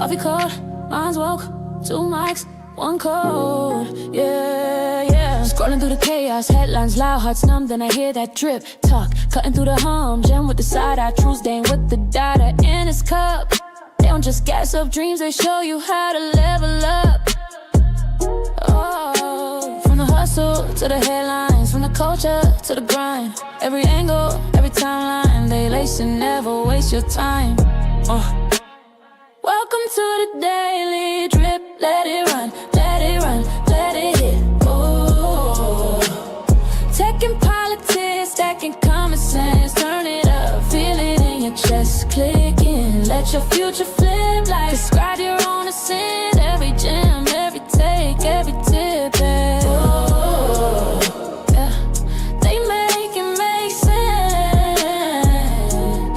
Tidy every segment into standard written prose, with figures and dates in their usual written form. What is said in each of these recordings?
Coffee cold, mine's woke. 2 mics, 1 code. Yeah, yeah. Scrolling through the chaos, headlines loud, hearts numb. Then I hear that drip talk, cutting through the hum. Gem with the side eye, true stain with the data in his cup. They don't just gas up dreams, they show you how to level up. Oh, from the hustle to the headlines, from the culture to the grind. Every angle, every timeline, they lace and never waste your time. Welcome to the Daily Drip. Let it run, let it run, let it hit. Ooh. Tech and politics, stacking common sense. Turn it up, feel it in your chest. Click in, let your future flip like describe your own ascent. Every gem, every take, every tip. Yeah. They make it make sense.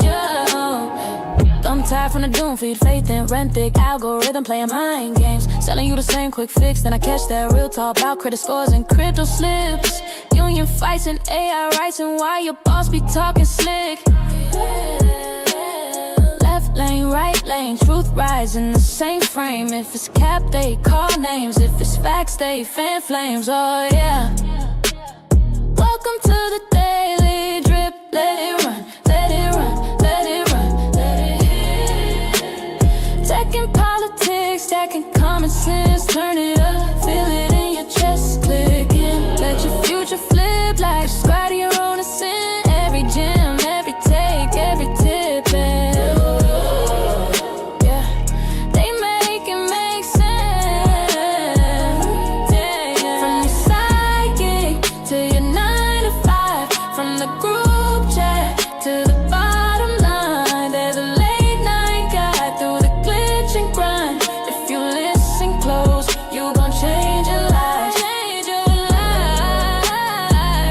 Yeah. I'm tired from the doom feed, faith in rent thick algorithm playing mind games, selling you the same quick fix. Then I catch that real talk about credit scores and crypto slips. Union fights and AI rights, and why your boss be talking slick. Left lane, right lane, truth rise in the same frame. If it's cap, they call names. If it's facts, they fan flames. Oh yeah. Welcome to the Daily Drip. Let it run, let it run, let it run, let it hit. Tech and politics, stacking common sense. Turn it up, feel it in your chest. Click in, let your future flip like subscribe to your own ascent. Every gem, every take, every tip. Yeah, they make it make sense. Yeah. From your psychic to your 9 to 5, from the group chat to the bottom line. There's a late night guide through the glitch and grind. If you listen close, you gon' change your life. Change your life.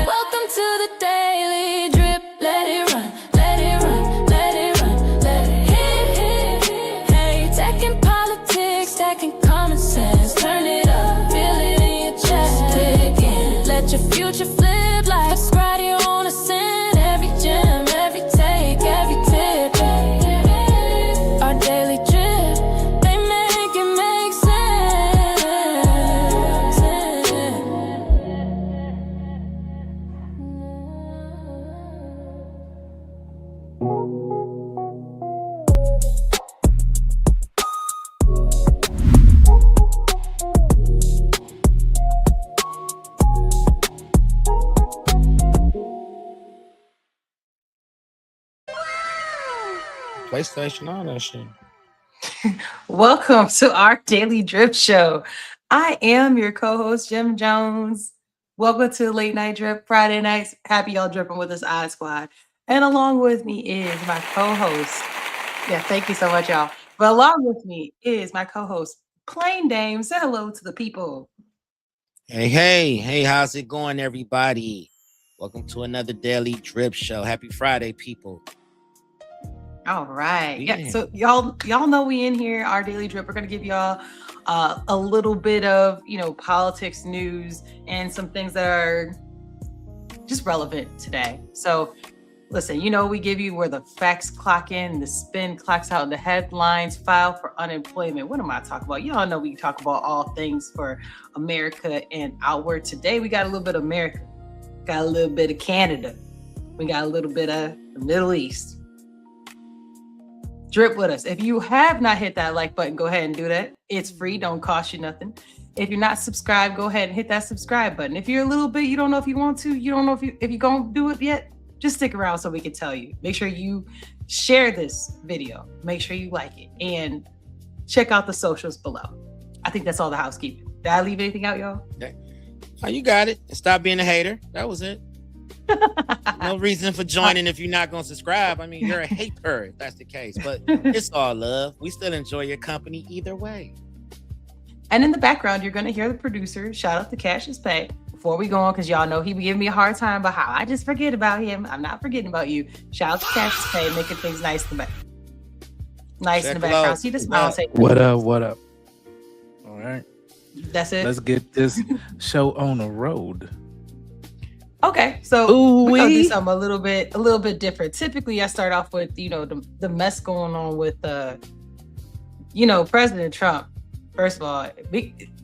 Welcome to the Daily Drip. Let it run, let it run, let it run, let it hit. Hey, tech and politics, stacking common sense. Turn it up, feel it in your chest. Click in, let your future flip like subscribe to your own ascent. Every gem, every take, every tip. Our daily drip, they make it make sense. PlayStation, all that shit. Welcome to our Daily Drip Show. I am your co-host, Jim Jones. Welcome to Late Night Drip Friday nights. Happy y'all dripping with us, I Squad. And along with me is my co-host. Yeah, thank you so much, y'all. But along with me is my co-host, Plain Dame. Say hello to the people. Hey, how's it going, everybody? Welcome to another Daily Drip Show. Happy Friday, people. All right. Yeah. Yeah. So y'all know we in here, our Daily Drip. We're gonna give y'all a little bit of politics news and some things that are just relevant today. So listen, we give you where the facts clock in, the spin clocks out, and the headlines file for unemployment. What am I talking about? Y'all know we talk about all things for America and outward. Today we got a little bit of America, got a little bit of Canada, we got a little bit of the Middle East. Drip with us. If you have not hit that like button, go ahead and do that. It's free, don't cost you nothing. If you're not subscribed, go ahead and hit that subscribe button. If you're a little bit, you don't know if you want to, you don't know if you're gonna do it yet, just stick around so we can tell you. Make sure you share this video. Make sure you like it and check out the socials below. I think that's all the housekeeping. Did I leave anything out, y'all? Oh, you got it. And stop being a hater. That was it. No reason for joining if you're not going to subscribe. I mean, you're a hater if that's the case. But it's all love. We still enjoy your company either way. And in the background, you're going to hear the producer. Shout out to Cassius Pay. Before we go on, because y'all know he be giving me a hard time about how I just forget about him. I'm not forgetting about you. Shout out to Cassius Pay, making things nice in the back. Nice in the background. See the smile. Say, what up? All right. That's it. Let's get this show on the road. Okay, so we're gonna do something a little bit different. Typically, I start off with the mess going on with President Trump, first of all,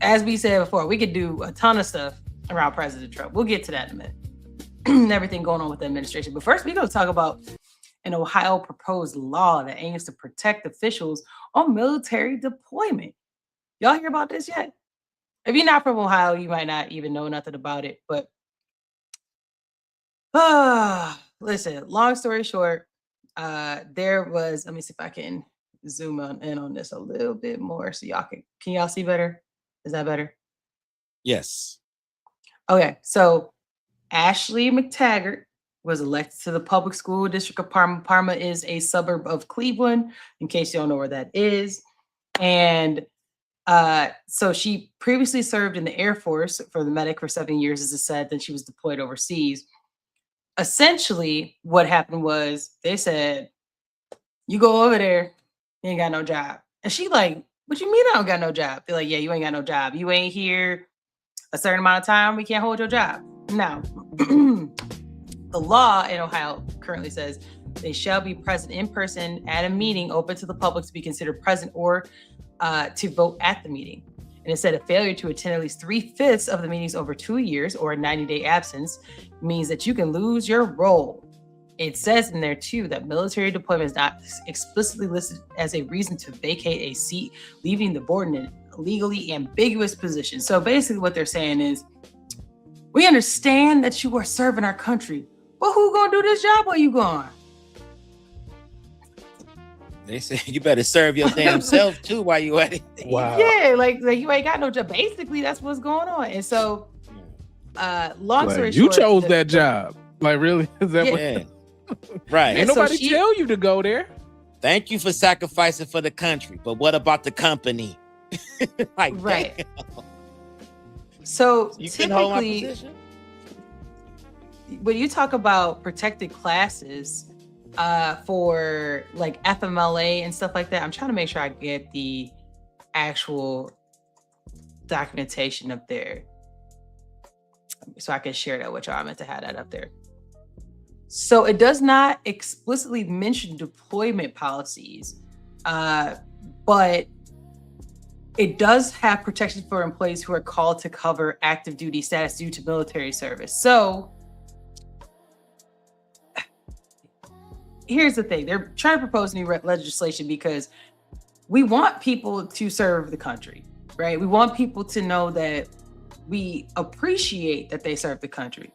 as we said before, we could do a ton of stuff around President Trump. We'll get to that in a minute. Everything going on with the administration. But first, we're going to talk about an Ohio proposed law that aims to protect officials on military deployment. Y'all hear about this yet? If you're not from Ohio, you might not even know nothing about it. But listen, long story short, there was, let me see if I can zoom in on this a little bit more so y'all can y'all see better? Is that better? Yes. Okay, so Ashley McTaggart was elected to the public school district of Parma. Parma is a suburb of Cleveland, in case you don't know where that is. And so she previously served in the Air Force for the medic for 7 years, as I said. Then she was deployed overseas. Essentially, what happened was they said, you go over there, you ain't got no job. And she like, what you mean I don't got no job? They're like, yeah, you ain't got no job. You ain't here a certain amount of time, we can't hold your job. Now, the law in Ohio currently says they shall be present in person at a meeting open to the public to be considered present or to vote at the meeting. And it said a failure to attend at least 3/5 of the meetings over 2 years or a 90-day absence means that you can lose your role. It says in there too that military deployment is not explicitly listed as a reason to vacate a seat, leaving the board in a legally ambiguous position. So basically what they're saying is, we understand that you are serving our country, but who gonna do this job while you gone? They say you better serve your damn self too while you at it. Wow. Yeah, like you ain't got no job. Basically, that's what's going on. And so, long story Like, short, you chose that job. Like, really? Is that what? Yeah. Right. Ain't so nobody tell you to go there. Thank you for sacrificing for the country, but what about the company? Like, Right. damn. So You can hold my typically, position. when you talk about protected classes for like FMLA and stuff like that, I'm trying to make sure I get the actual documentation up there so I can share that with y'all. I meant to have that up there. So it does not explicitly mention deployment policies, but it does have protection for employees who are called to cover active duty status due to military service. So here's the thing. They're trying to propose new legislation because we want people to serve the country, right? We want people to know that we appreciate that they serve the country.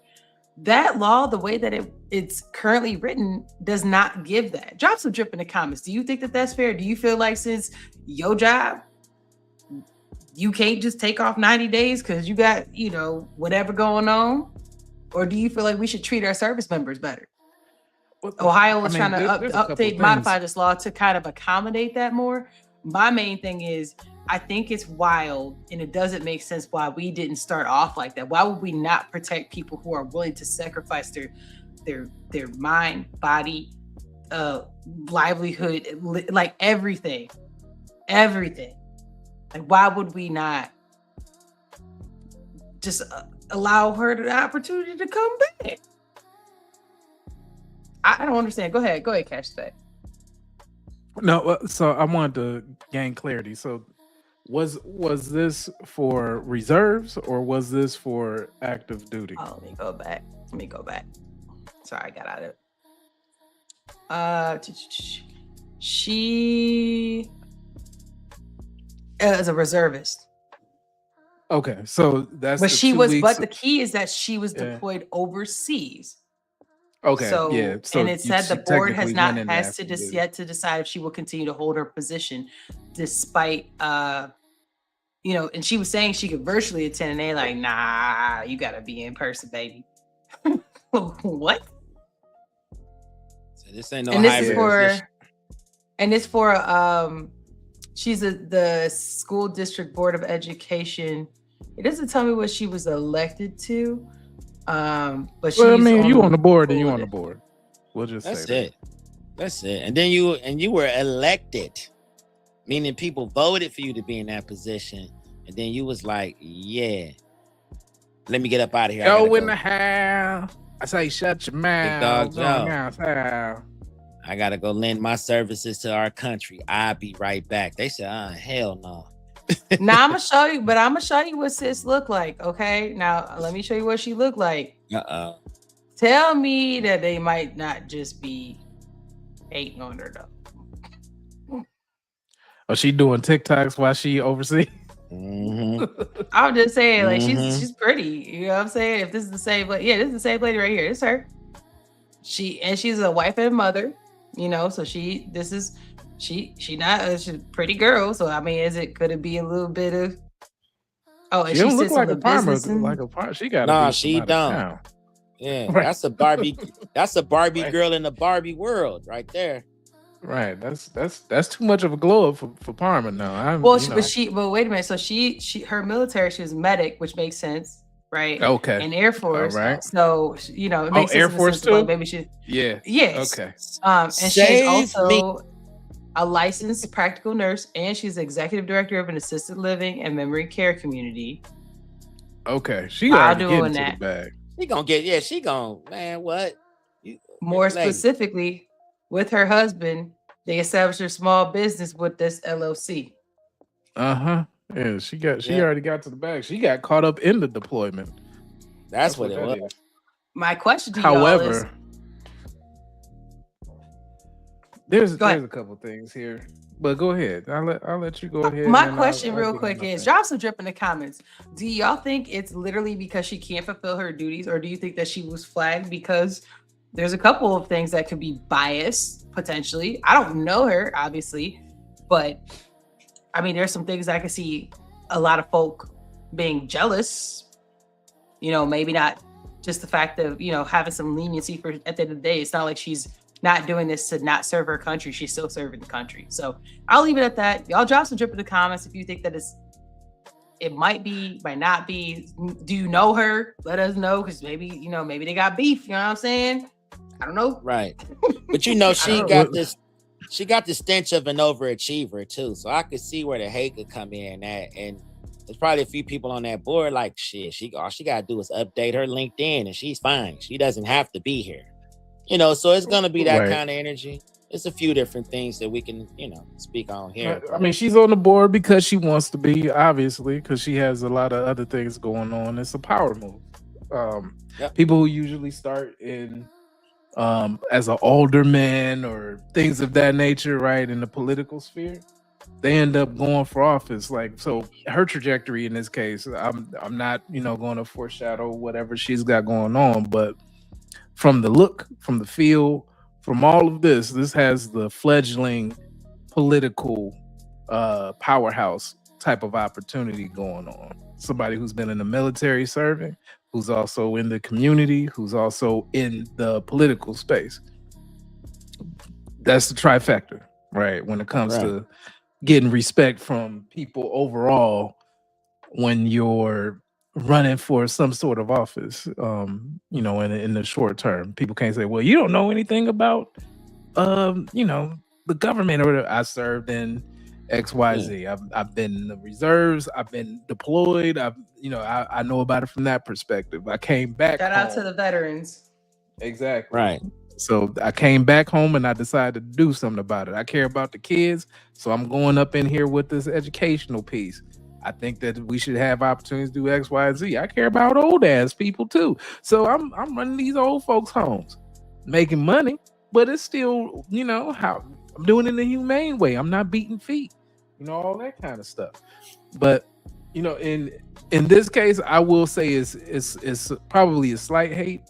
That law, the way that it's currently written, does not give that. Drop some drip in the comments. Do you think that that's fair? Do you feel like since your job, you can't just take off 90 days because you got, whatever going on? Or do you feel like we should treat our service members better? Ohio was trying to update, modify this law to kind of accommodate that more. My main thing is, I think it's wild and it doesn't make sense why we didn't start off like that. Why would we not protect people who are willing to sacrifice their mind, body, livelihood, like everything? Like, why would we not just allow her the opportunity to come back? I don't understand. Go ahead, Cash. That. No, so I wanted to gain clarity. So was this for reserves or was this for active duty? Oh, let me go back. Sorry, I got out of it. She is a reservist. Okay, so that's But the she 2 was. weeks. But the key is that she was deployed overseas. Okay, So, yeah. So and it said the board has technically yet to decide if she will continue to hold her position, despite and she was saying she could virtually attend, and they like, nah, you gotta be in person, baby. What? So this ain't no And this hybrid is for, position. and it's for she's the school district board of education. It doesn't tell me what she was elected to. But she's you on the board and you board. on the board. We'll just That's say it. That's it. And then you were elected, meaning people voted for you to be in that position. And then you was like, yeah, let me get up out of here. Go in the house. I say, shut your mouth. Dog Go Joe. in the house. I gotta go lend my services to our country. I'll be right back. They said, hell no. Now I'm gonna show you, but I'm gonna show you what sis look like. Okay, now let me show you what she looked like. Tell me that they might not just be hating on her though. Oh, she doing TikToks while she overseas? I'm just saying, like she's pretty. You know what I'm saying? If this is the same, like this is the same lady right here. It's her. She's a wife and mother. You know, so she's a pretty girl. So I mean, could it be a little bit of? Oh, and she don't look like a Parma. She got no, she don't. Yeah, right. That's a Barbie. That's a Barbie girl in the Barbie world, right there. Right. That's too much of a glow up for Parma now. But wait a minute. So her military, she was medic, which makes sense, right? Okay. And Air Force. All right. So it makes sense. Air Force too. Like maybe she. Yeah. Yes. Okay. And she's also a licensed practical nurse, and she's executive director of an assisted living and memory care community. Okay, she got to get into the bag. She gonna get, yeah, she gonna, man, what? More specifically, with her husband, they established a small business with this LLC. Yeah, she already got to the bag. She got caught up in the deployment. That's what it was. Is. My question to y'all is, there's a couple things here, but go ahead. I'll let you go ahead. My question, real quick, is drop some drip in the comments. Do y'all think it's literally because she can't fulfill her duties, or do you think that she was flagged because there's a couple of things that could be biased potentially? I don't know her, obviously, but I mean, there's some things I can see a lot of folk being jealous. You know, maybe not just the fact of having some leniency for at the end of the day. It's not like she's not doing this to not serve her country. She's still serving the country. So I'll leave it at that. Y'all drop some drip in the comments if you think that it might be, might not be. Do you know her? Let us know, because maybe maybe they got beef. You know what I'm saying? I don't know. Right. But she got the stench of an overachiever too. So I could see where the hate could come in at. And there's probably a few people on that board like, shit, all she gotta do is update her LinkedIn and she's fine. She doesn't have to be here. So it's gonna be that kind of energy. It's a few different things that we can, speak on here. I mean, she's on the board because she wants to be, obviously, because she has a lot of other things going on. It's a power move. People who usually start in as an alderman or things of that nature, right, in the political sphere, they end up going for office. Like, so her trajectory in this case, I'm not, going to foreshadow whatever she's got going on, but from the look, from the feel, from all of this has the fledgling political powerhouse type of opportunity going on. Somebody who's been in the military serving, who's also in the community, who's also in the political space. That's the trifecta, right? When it comes to getting respect from people overall when you're running for some sort of office, in the short term. People can't say, well, you don't know anything about, the government, or I served in XYZ. I've been in the reserves. I've been deployed. I know about it from that perspective. I came back. Shout out to the veterans. Exactly. Right. So I came back home and I decided to do something about it. I care about the kids, so I'm going up in here with this educational piece. I think that we should have opportunities to do X, Y, Z. I care about old ass people too. So I'm running these old folks' homes, making money, but it's still, how I'm doing it in a humane way. I'm not beating feet, all that kind of stuff. But in this case, I will say it's probably a slight hate,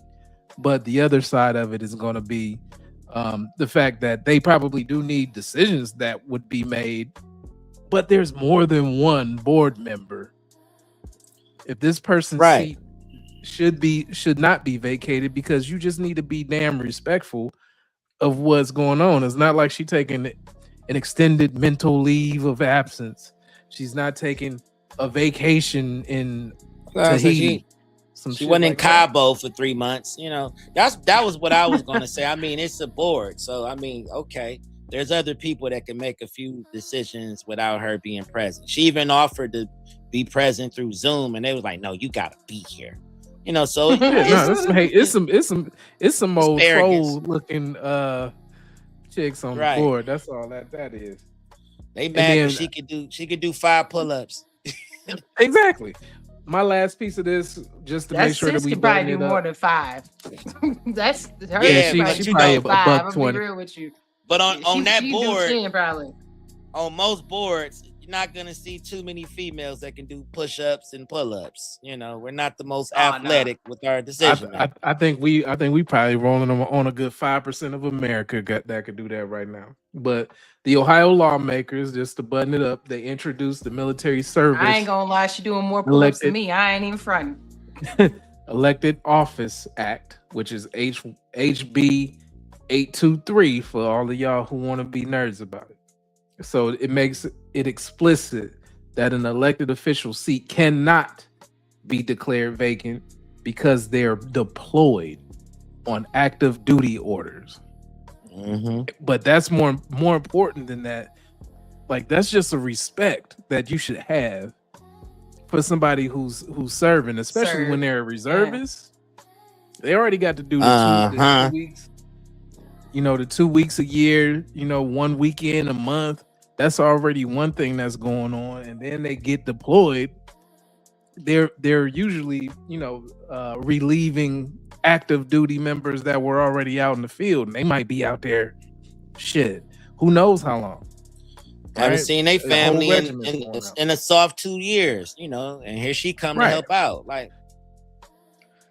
but the other side of it is going to be the fact that they probably do need decisions that would be made. But there's more than one board member. If this person's seat should not be vacated, because you just need to be damn respectful of what's going on. It's not like she's taking an extended mental leave of absence. She's not taking a vacation in Tahiti. She went in Cabo for 3 months. That was what I was going to say. I mean, it's a board. So, I mean, okay. There's other people that can make a few decisions without her being present. She even offered to be present through Zoom, and they was like, "No, you gotta be here." So it's some old troll looking Chicks on Right. the board. That's all that is. They mad then- because she could do 5 pull-ups. Exactly. My last piece of this, just to That make sure that sis we can probably button do it more up. than 5. That's her. Yeah, she but probably you do know, more a than buck 5. I'm gonna 20. be real with you. But She on that do board, 10 probably. on most boards, you're not gonna see too many females that can do push-ups and pull-ups. You know, we're not the most Oh, no. athletic with our decision. I think we probably rolling on a good 5% of America that could do that right now. But the Ohio lawmakers, just to button it up, they introduced the military service I ain't gonna lie, she doing more pull-ups than Elected. me. I ain't even fronting. Elected Office Act, which is HB 823 for all of y'all who want to be nerds about it. So it makes it explicit that an elected official seat cannot be declared vacant because they're deployed on active duty orders. Mhm. But that's more important than that. Like, that's just a respect that you should have for somebody who's serving, especially when they're a reservist. They already got to do the 2 weeks. You know, the 2 weeks a year, you know, 1 weekend a month. That's already one thing that's going on. And then they get deployed. They're usually, you know, relieving active duty members that were already out in the field. And they might be out there, shit, who knows how long. Haven't Right? seen their The whole family regiment's going out. in a soft 2 years, you know, and here she come to Right. help out. Like,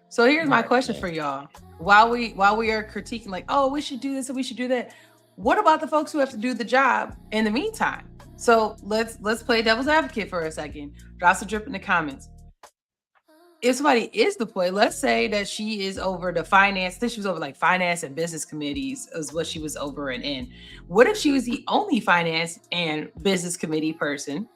So here's my question for y'all. While we are critiquing, like, oh, we should do this and we should do that, what about the folks who have to do the job in the meantime? So let's play devil's advocate for a second. Drop some drip in the comments. If somebody is deployed, let's say that she is over the finance, she was over like finance and business committees is what she was over and in. What if she was the only finance and business committee person?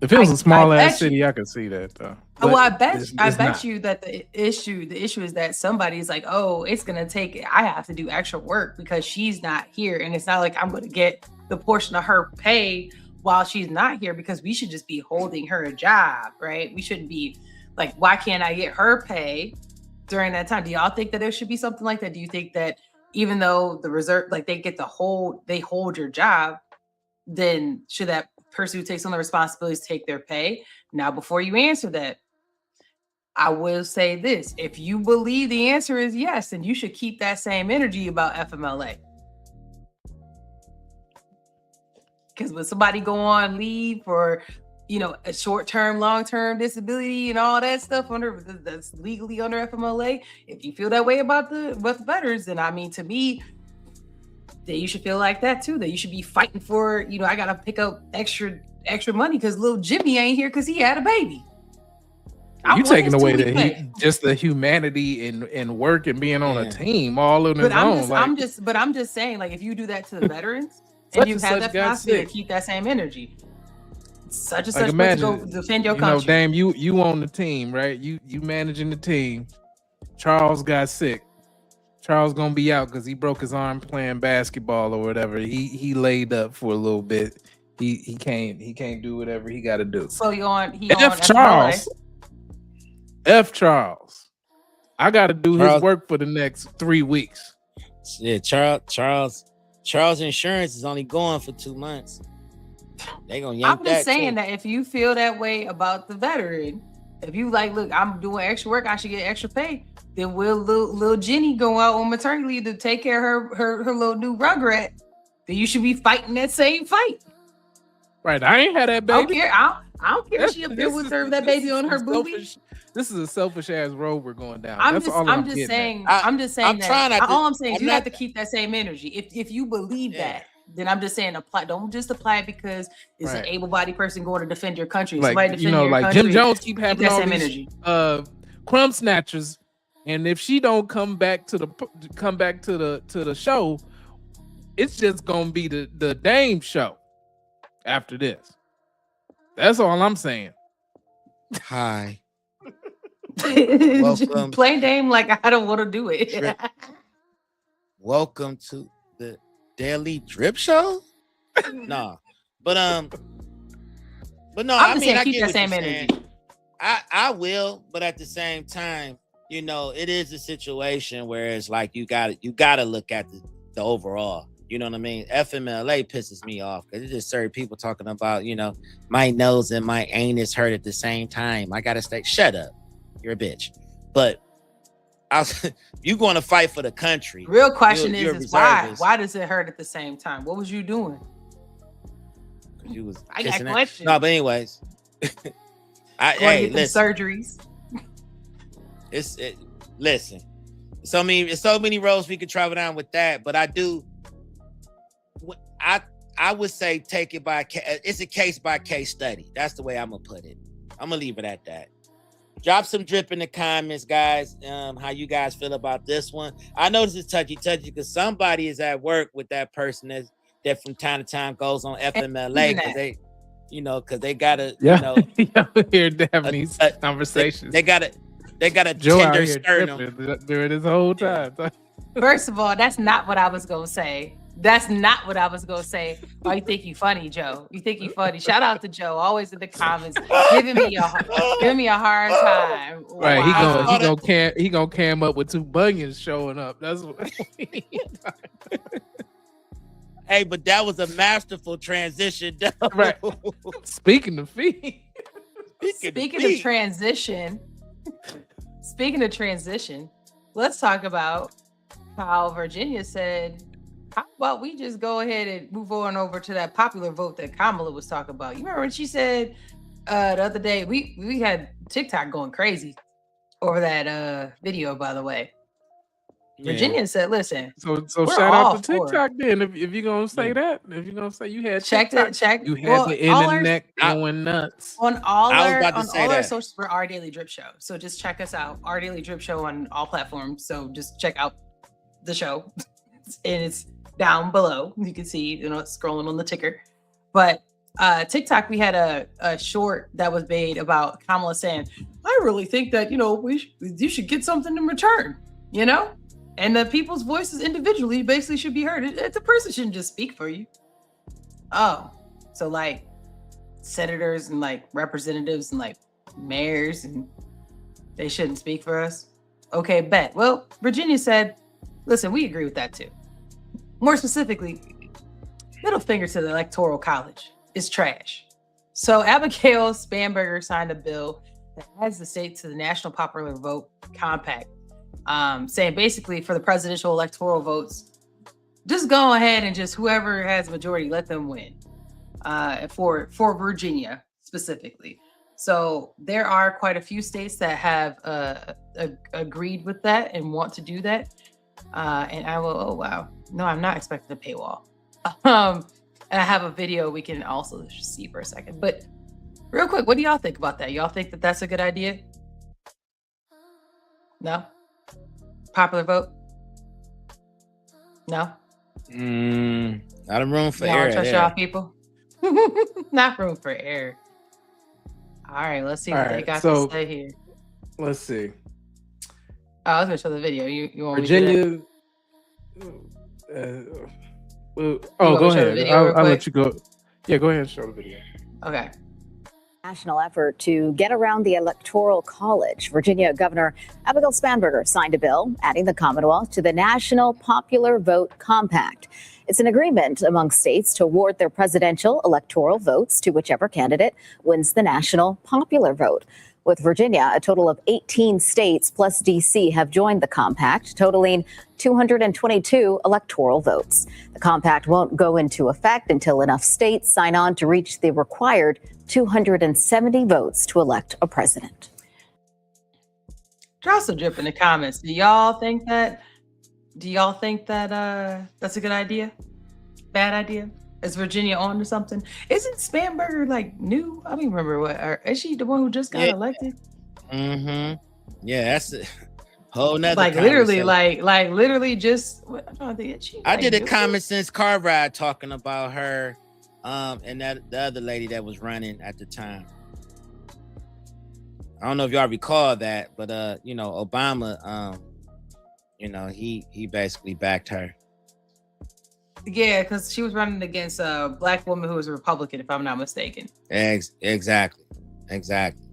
If it was a small I ass bet you- city, I could see that though. Well, I But bet it's I bet not. you that the issue is that somebody's like, oh, it's gonna take, I have to do extra work because she's not here, and it's not like I'm gonna get the portion of her pay while she's not here, because we should just be holding her a job, right? We shouldn't be like, why can't I get her pay during that time? Do y'all think that there should be something like that? Do you think that even though the reserve, like they hold your job, then should that person who takes on the responsibilities take their pay? Now, before you answer that, I will say this: if you believe the answer is yes, then you should keep that same energy about FMLA. Because when somebody go on leave for, you know, a short-term, long-term disability and all that stuff that's legally under FMLA, if you feel that way about the veterans, then I mean, to me, that you should feel like that too. That you should be fighting for, you know, I gotta pick up extra money because little Jimmy ain't here because he had a baby. You taking away the just the humanity and work and being on a Yeah. team all on his But own. I'm just saying, like, if you do that to the veterans Such and you and have such that got philosophy to sick. keep that same energy, such and Like, such imagine, go defend your you know, country. damn, you on the team, right? You managing the team. Charles got sick. Charles gonna be out because he broke his arm playing basketball or whatever. He laid up for a little bit. He can't do whatever he got to do. So he on F. FMLA. Charles. F. Charles. I got to do his Charles- work for the next 3 weeks. yeah, Charles insurance is only going for 2 months. They gonna yank I'm just that saying too. that if you feel that way about the veteran, if you like, look, I'm doing extra work, I should get extra pay, then will little Jenny go out on maternity leave to take care of her little new rugrat? Then you should be fighting that same fight. Right. I ain't had that I don't baby. care. I don't care if she up there with her that baby on her booby. This is a selfish ass road we're going down. I'm That's just, all I'm getting just at. saying. I- I'm just saying I'm that. trying not to- all I'm saying is I'm you have not- to keep that same energy. If you believe Yeah. that, then I'm just saying apply. Don't just apply it because it's an Right. able-bodied person going to defend your country. Like, Somebody you defend know, your like country. Jim Jones keep keep having that all same these energy. crumb snatchers, and if she don't come back to the show, it's just gonna be the Dame show after this. That's all I'm saying. Hi. Welcome. Play Dame like I don't want to do it. Drip. Welcome to the Daily Drip Show. No, but no. I'm I just mean, saying I keep get that what same you're energy. saying. I will, but at the same time, you know, it is a situation where it's like you got to look at the overall. You know what I mean? FMLA pisses me off because it's just certain people talking about, my nose and my anus hurt at the same time. I gotta stay. Shut up. You're a bitch. But you going to fight for the country. Real question is why? reservist. Why does it hurt at the same time? What was you doing? You was I got kissing it. questions. No, but anyways, Hey, listen. surgeries. Listen. So many roads we could travel down with that, but I would say take it it's a case by case study. That's the way I'm gonna put it. I'm gonna leave it at that. Drop some drip in the comments, guys. How you guys feel about this one? I know this is touchy because somebody is at work with that person that from time to time goes on FMLA because they gotta here having these conversations. They gotta Joe out tender here sternum during this whole time. First of all, that's not what I was gonna say. That's not what I was gonna say. Oh, you think you funny, Joe? You think you funny? Shout out to Joe, always in the comments, giving me a hard time. Right? Wow. He gonna cam up with 2 bunions showing up. That's what. Hey, but that was a masterful transition. Right. Speaking of feet. Speaking of transition, let's talk about how Virginia said, how about we just go ahead and move on over to that popular vote that Kamala was talking about? You remember when she said the other day, we had TikTok going crazy over that video, by the way. Yeah. Virginia said, listen. So we're shout out to all for TikTok then. If you're gonna say that, if you're gonna say you had checked TikTok, it, you had the internet going nuts. on all I was about to our say that. socials for Our Daily Drip Show. So just check us out, Our Daily Drip Show on all platforms. So just check out the show, and it's down below. You can see, it's scrolling on the ticker. But TikTok, we had a short that was made about Kamala saying, "I really think that you should get something in return," and the people's voices individually basically should be heard. The person shouldn't just speak for you. Oh, so like senators and like representatives and like mayors, and they shouldn't speak for us. Okay, bet. Well, Virginia said, listen, we agree with that too. More specifically, middle finger to the Electoral College is trash. So Abigail Spanberger signed a bill that adds the state to the National Popular Vote Compact, saying basically for the presidential electoral votes, just go ahead and just whoever has majority, let them win. For Virginia specifically. So there are quite a few states that have agreed with that and want to do that. And I will, oh wow. No, I'm not expecting a paywall. And I have a video we can also see for a second. But real quick, what do y'all think about that? Y'all think that that's a good idea? No? Popular vote? No? Not a room for Y'all error trust there. y'all people? Not room for error. All right, let's see what they got to say here. Let's see. Oh, I was gonna show the video. You want me to do Virginia. You Go want me to show the ahead. video real I'll quick? let you go. Yeah, go ahead and show the video. that? Okay. National effort to get around the Electoral College. Virginia Governor Abigail Spanberger signed a bill adding the Commonwealth to the National Popular Vote Compact. It's an agreement among states to award their presidential electoral votes to whichever candidate wins the national popular vote. With Virginia, a total of 18 states plus D.C. have joined the compact, totaling 222 electoral votes. The compact won't go into effect until enough states sign on to reach the required 270 votes to elect a president. Drop some drip in the comments. Do y'all think that that's a good idea? Bad idea? Is Virginia on to something? Isn't Spanberger like new? I don't even remember or is she the one who just got elected? Mm-hmm. Yeah, that's a whole nother Like literally, like literally just I'm trying to think. I did a comment since car ride talking about her and that the other lady that was running at the time. I don't know if y'all recall that, but Obama he basically backed her. Yeah, because she was running against a black woman who was a Republican, if I'm not mistaken. Exactly.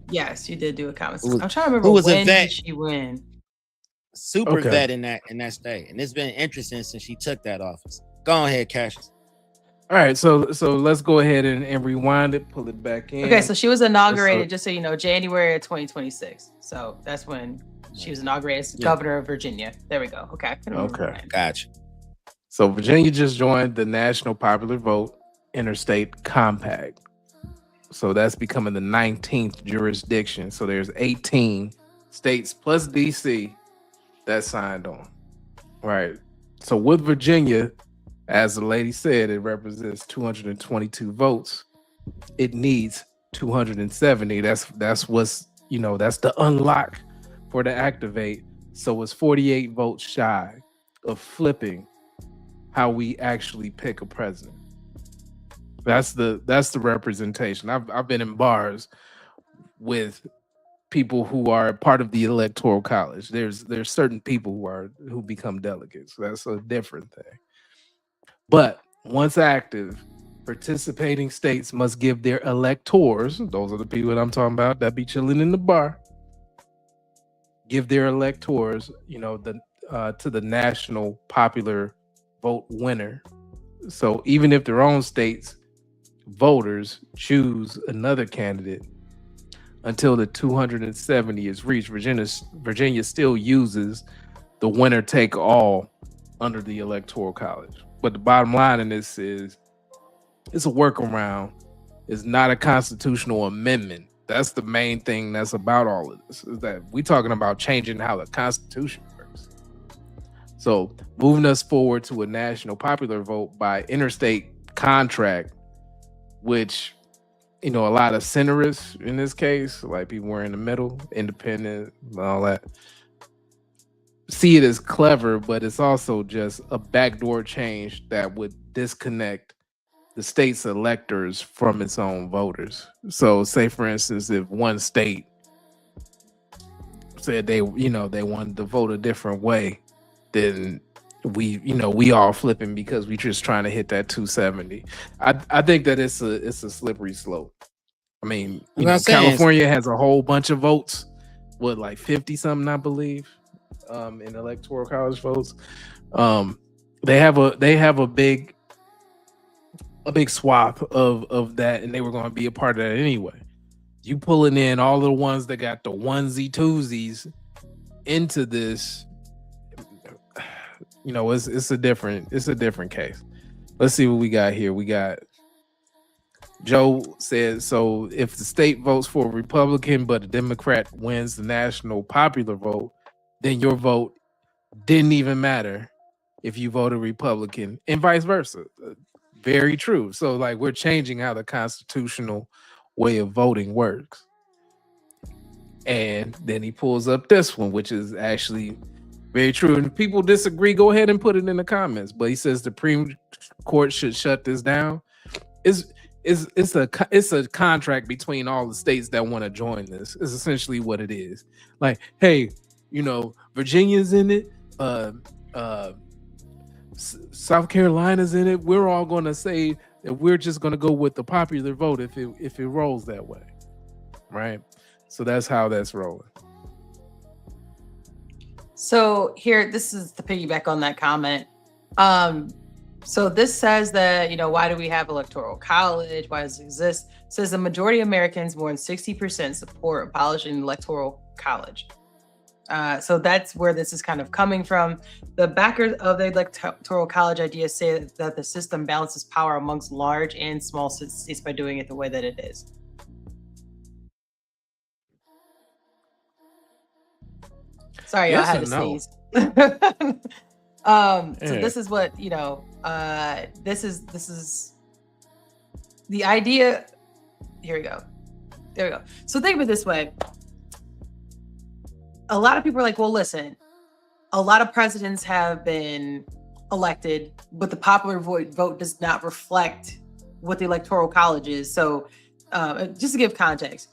Yes, she did do a comment. Who was- I'm trying to remember who was a when vet? did she win. Super Okay. vet in that state, and it's been interesting since she took that office. Go ahead, Cassius. All right, so let's go ahead and rewind it, pull it back in. Okay, so she was inaugurated, just so you know, January of 2026. So that's when she was inaugurated as governor of Virginia. There we go. Okay. Okay. Gotcha. So Virginia just joined the National Popular Vote Interstate Compact. So that's becoming the 19th jurisdiction. So there's 18 states plus DC that signed on. Right. So with Virginia, as the lady said, it represents 222 votes. It needs 270. That's what's, that's the unlock for to activate. So it's 48 votes shy of flipping how we actually pick a president. That's the representation. I've been in bars with people who are part of the Electoral College. There's certain people who become delegates. That's a different thing. But once active, participating states must give their electors, those are the people that I'm talking about that be chilling in the bar, give their electors, to the national popular vote winner. So even if their own states voters choose another candidate until the 270 is reached, Virginia still uses the winner take all under the Electoral College. But the bottom line in this is it's a workaround. It's not a constitutional amendment. That's the main thing that's about all of this, is that we're talking about changing how the Constitution works. So moving us forward to a national popular vote by interstate contract, which, a lot of centrists in this case, like people were in the middle, independent, and all that, see it as clever, but it's also just a backdoor change that would disconnect the state's electors from its own voters. So say, for instance, if one state said they wanted to vote a different way, then we all flipping because we just trying to hit that 270. I think that it's a slippery slope. I mean, California has a whole bunch of votes, like 50 something, I believe, in Electoral College votes. They have a big swath of that, and they were going to be a part of that anyway. You pulling in all the ones that got the onesie twosies into this, it's a different case. Let's see what we got here. We got Joe said, so if the state votes for a Republican but a Democrat wins the national popular vote, then your vote didn't even matter if you voted Republican, and vice versa. Very true. So we're changing how the constitutional way of voting works. And then he pulls up this one, which is actually very true. And if people disagree, go ahead and put it in the comments. But he says the Supreme Court should shut this down. It's a contract between all the states that want to join this. Is essentially what it is. Like, hey, Virginia's in it, South Carolina's in it. We're all going to say that we're just going to go with the popular vote if it rolls that way, right? So that's how that's rolling. So here, this is to piggyback on that comment. So this says that, why do we have Electoral College? Why does it exist? It says the majority of Americans, more than 60%, support abolishing the Electoral College. So that's where this is kind of coming from. The backers of the Electoral College idea say that the system balances power amongst large and small states by doing it the way that it is. Sorry, I had to sneeze. So this is what, this is the idea. Here we go. There we go. So think of it this way. A lot of people are like, well, listen, a lot of presidents have been elected, but the popular vote does not reflect what the Electoral College is. So just to give context,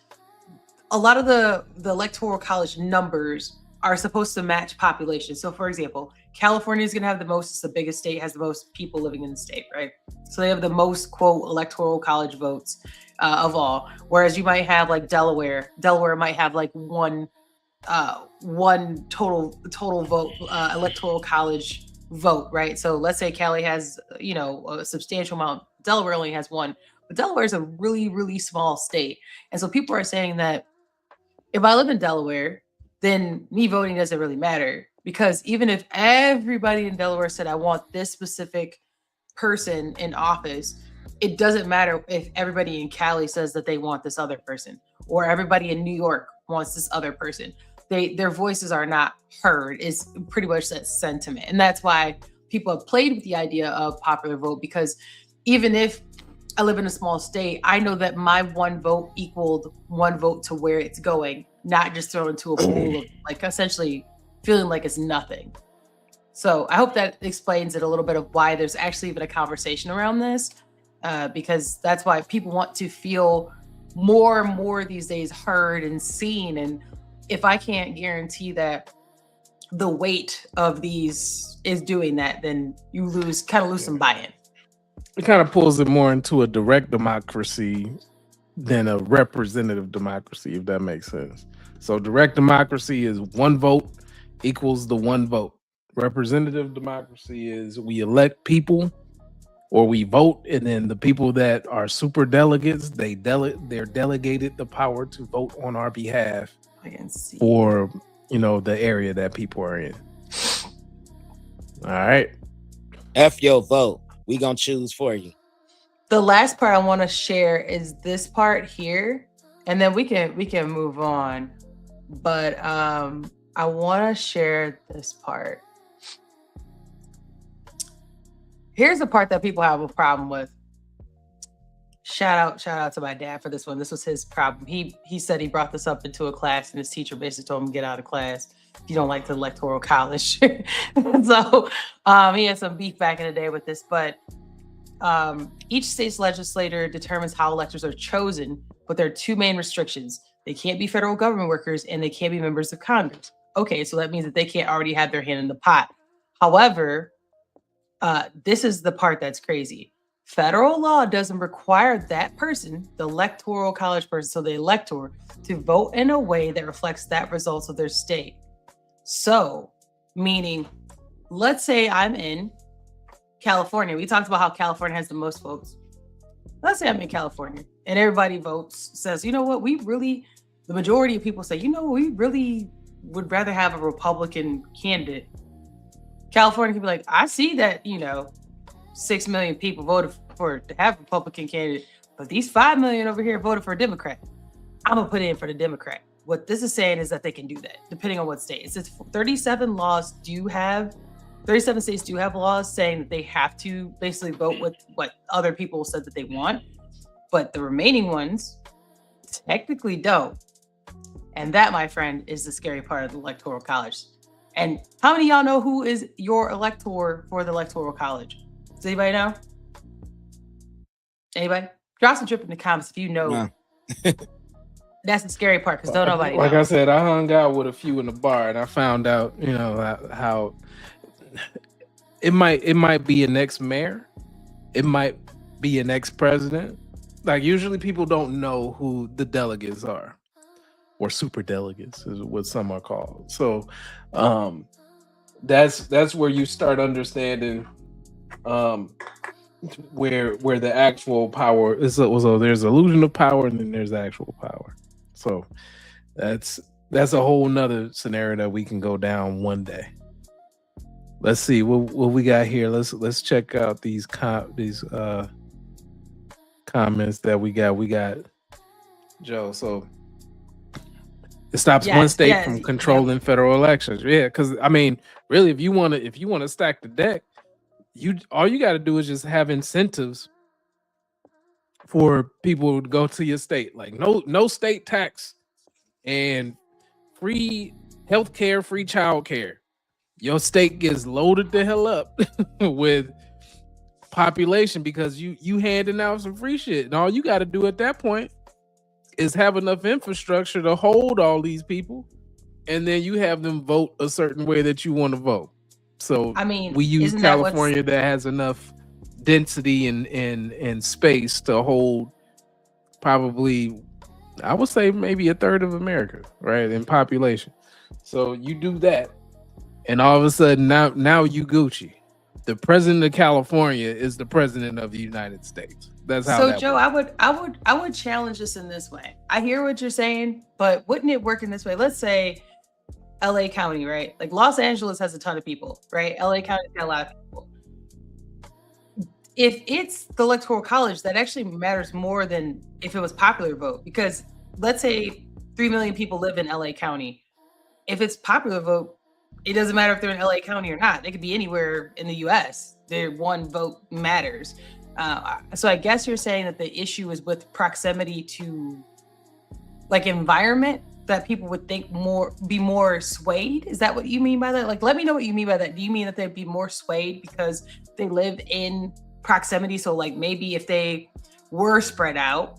a lot of the Electoral College numbers are supposed to match population. So for example, California is going to have the most, it's the biggest state, has the most people living in the state, right? So they have the most, quote, Electoral College votes of all. Whereas you might have like Delaware might have like one total vote Electoral College vote, right? So let's say Cali has, a substantial amount. Delaware only has one, but Delaware is a really, really small state. And so people are saying that if I live in Delaware, then me voting doesn't really matter, because even if everybody in Delaware said, I want this specific person in office, it doesn't matter if everybody in Cali says that they want this other person, or everybody in New York wants this other person. Their voices are not heard, is pretty much that sentiment. And that's why people have played with the idea of popular vote, because even if I live in a small state, I know that my one vote equaled one vote to where it's going, not just thrown into a pool of like essentially feeling like it's nothing. So I hope that explains it a little bit of why there's actually even a conversation around this, because that's why people want to feel more and more these days heard and seen. And if I can't guarantee that the weight of these is doing that, then you lose some buy-in. It kind of pulls it more into a direct democracy than a representative democracy, if that makes sense. So direct democracy is one vote equals the one vote. Representative democracy is we elect people or we vote, and then the people that are super delegates, they're delegated the power to vote on our behalf for the area that people are in. All right. F your vote. We gonna choose for you. The last part I want to share is this part here, and then we can move on. But I want to share this part. Here's the part that people have a problem with. Shout out to my dad for this one. This was his problem. He said he brought this up into a class, and his teacher basically told him, get out of class if you don't like the Electoral College. So he had some beef back in the day with this, but each state's legislator determines how electors are chosen, but there are two main restrictions. They can't be federal government workers, and they can't be members of Congress. Okay, so that means that they can't already have their hand in the pot. However, this is the part that's crazy. Federal law doesn't require that person, the Electoral College person, so the elector, to vote in a way that reflects that results of their state. So, meaning, let's say I'm in California. We talked about how California has the most votes. Let's say I'm in California and everybody votes, says, you know what, the majority of people say, we really would rather have a Republican candidate. California can be like, I see that, 6 million people voted to have a Republican candidate, but these 5 million over here voted for a Democrat. I'm gonna put in for the Democrat. What this is saying is that they can do that, depending on what state. It says 37 states do have laws saying that they have to basically vote with what other people said that they want, but the remaining ones technically don't. And that, my friend, is the scary part of the Electoral College. And how many of y'all know who is your elector for the Electoral College? Does anybody know? Anybody? Drop some drip in the comments if you know. No. That's the scary part, because don't nobody know. Like I said, I hung out with a few in the bar, and I found out, how it might be an ex-mayor, it might be an ex-president. Like usually people don't know who the delegates are, or super delegates is what some are called. So that's where you start understanding where the actual power is. So there's illusion of power, and then there's actual power. So that's a whole nother scenario that we can go down one day. Let's see what we got here. Let's check out these comments that we got. We got Joe. So it stops one state from controlling federal elections. Yeah, because I mean, really, if you want to stack the deck, all you got to do is just have incentives for people to go to your state, like no state tax and free healthcare, free childcare. Your state gets loaded the hell up with population because you handing out some free shit, and all you got to do at that point is have enough infrastructure to hold all these people, and then you have them vote a certain way that you want to vote. So I mean, we use California that has enough density and space to hold probably, I would say, maybe a third of America, right, in population. So you do that, and all of a sudden now you Gucci. the president of California is the president of the United States. That's how. So that Joe, works. I would challenge this in this way. I hear what you're saying, but wouldn't it work in this way? Let's say LA County, right? Like Los Angeles has a ton of people, right? LA County's got a lot of people. If it's the Electoral College, that actually matters more than if it was popular vote. Because let's say 3 million people live in LA County. If it's popular vote, it doesn't matter if they're in LA County or not. They could be anywhere in the US. Their one vote matters. So I guess you're saying that the issue is with proximity to like environment, that people would think be more swayed. Is that what you mean by that? Like, let me know what you mean by that. Do you mean that they'd be more swayed because they live in proximity? So like maybe if they were spread out,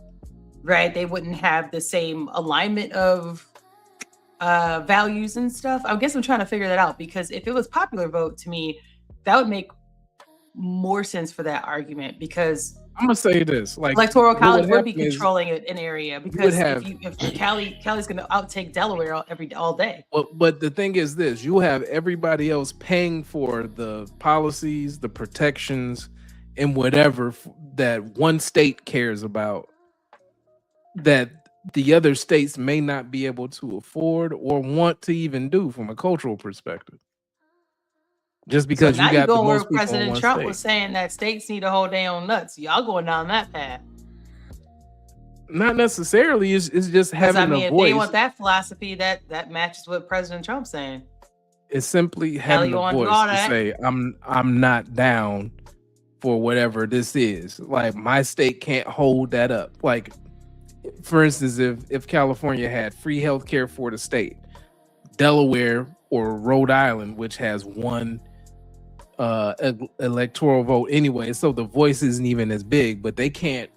right, they wouldn't have the same alignment of values and stuff. I guess I'm trying to figure that out, because if it was popular vote, to me, that would make more sense for that argument, because I'm gonna say this: like Electoral what College would be happen is- controlling an area, because have- if Cali's going to outtake Delaware all day. But the thing is this: you have everybody else paying for the policies, the protections, and whatever that one state cares about, that the other states may not be able to afford or want to even do from a cultural perspective. Just because So now you got the going where most people in President one Trump state. was saying that states need to hold their own nuts. Y'all going down that path. Not necessarily. It's just Because having I mean, a if voice. they want that philosophy, that matches what President Trump's saying. It's simply having you a wanna do voice all to that? say I'm not down for whatever this is. Like my state can't hold that up. Like for instance, if California had free healthcare for the state, Delaware or Rhode Island, which has one electoral vote anyway, so the voice isn't even as big, but they can't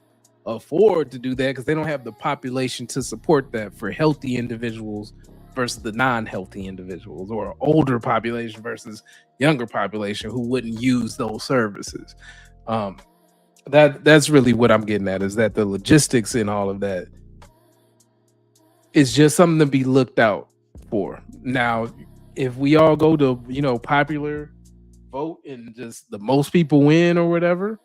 afford to do that because they don't have the population to support that for healthy individuals versus the non-healthy individuals, or older population versus younger population who wouldn't use those services. That's really what I'm getting at, is that the logistics in all of that is just something to be looked out for. Now, if we all go to, popular vote and just the most people win or whatever,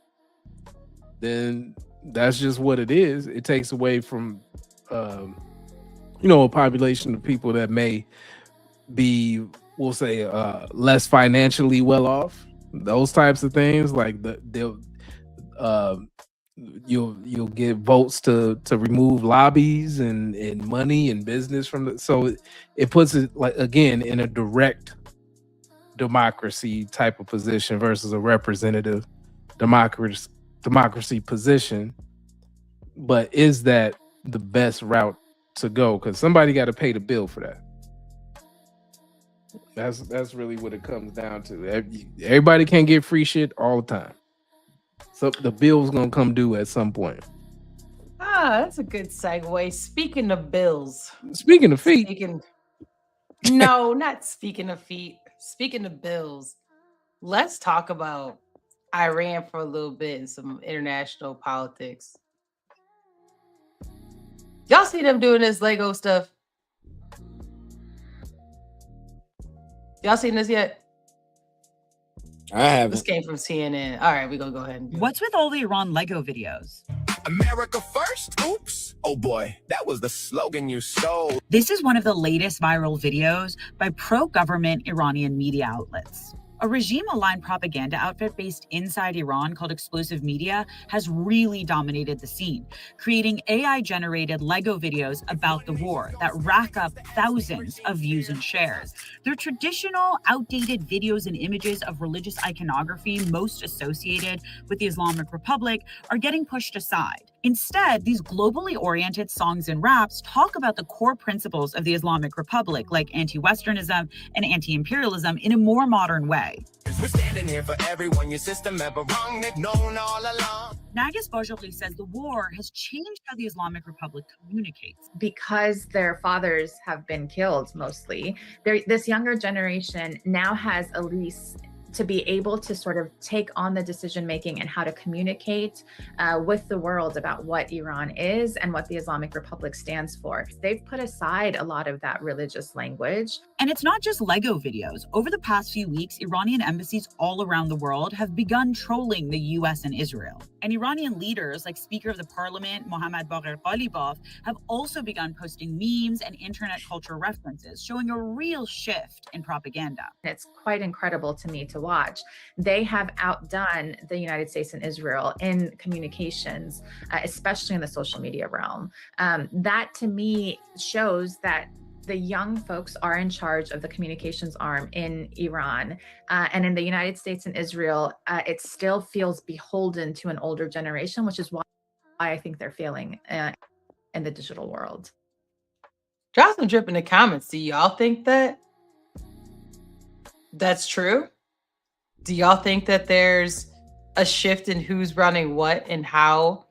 then that's just what it is. It takes away from, a population of people that may be, we'll say, less financially well off. Those types of things, like you'll get votes to remove lobbies and money and business from the. So it puts it, like, again, in a direct democracy type of position versus a representative democracy position. But is that the best route to go? Because somebody got to pay the bill for that. That's really what it comes down to. Everybody can't get free shit all the time. So the bill's gonna come due at some point. That's a good segue. Speaking of bills. Speaking of feet, No, not speaking of feet. Speaking of bills, let's talk about Iran for a little bit and some international politics. Y'all see them doing this Lego stuff? Y'all seen this yet? I haven't. This came from CNN. All right, we're gonna go ahead and do What's with all the Iran Lego videos? America first? Oops. Oh boy, that was the slogan you stole. This is one of the latest viral videos by pro-government Iranian media outlets. A regime-aligned propaganda outfit based inside Iran called Explosive Media has really dominated the scene, creating AI-generated Lego videos about the war that rack up thousands of views and shares. They're traditional, outdated videos and images of religious iconography most associated with the Islamic Republic are getting pushed aside. Instead, these globally oriented songs and raps talk about the core principles of the Islamic Republic, like anti-Westernism and anti-imperialism, in a more modern way. We're standing here for everyone your system ever wrong, they've known all along. Nargis Bajoli says the war has changed how the Islamic Republic communicates. Because their fathers have been killed mostly, this younger generation now has at least to be able to sort of take on the decision making and how to communicate with the world about what Iran is and what the Islamic Republic stands for. They've put aside a lot of that religious language. And it's not just Lego videos. Over the past few weeks, Iranian embassies all around the world have begun trolling the US and Israel. And Iranian leaders like Speaker of the Parliament, Mohammad Bagher Ghalibaf, have also begun posting memes and internet culture references, showing a real shift in propaganda. It's quite incredible to me to watch. They have outdone the United States and Israel in communications, especially in the social media realm. That to me shows that the young folks are in charge of the communications arm in Iran. And in the United States and Israel, it still feels beholden to an older generation, which is why I think they're feeling in the digital world. Drop some drip in the comments. Do y'all think that that's true? Do y'all think that there's a shift in who's running what and how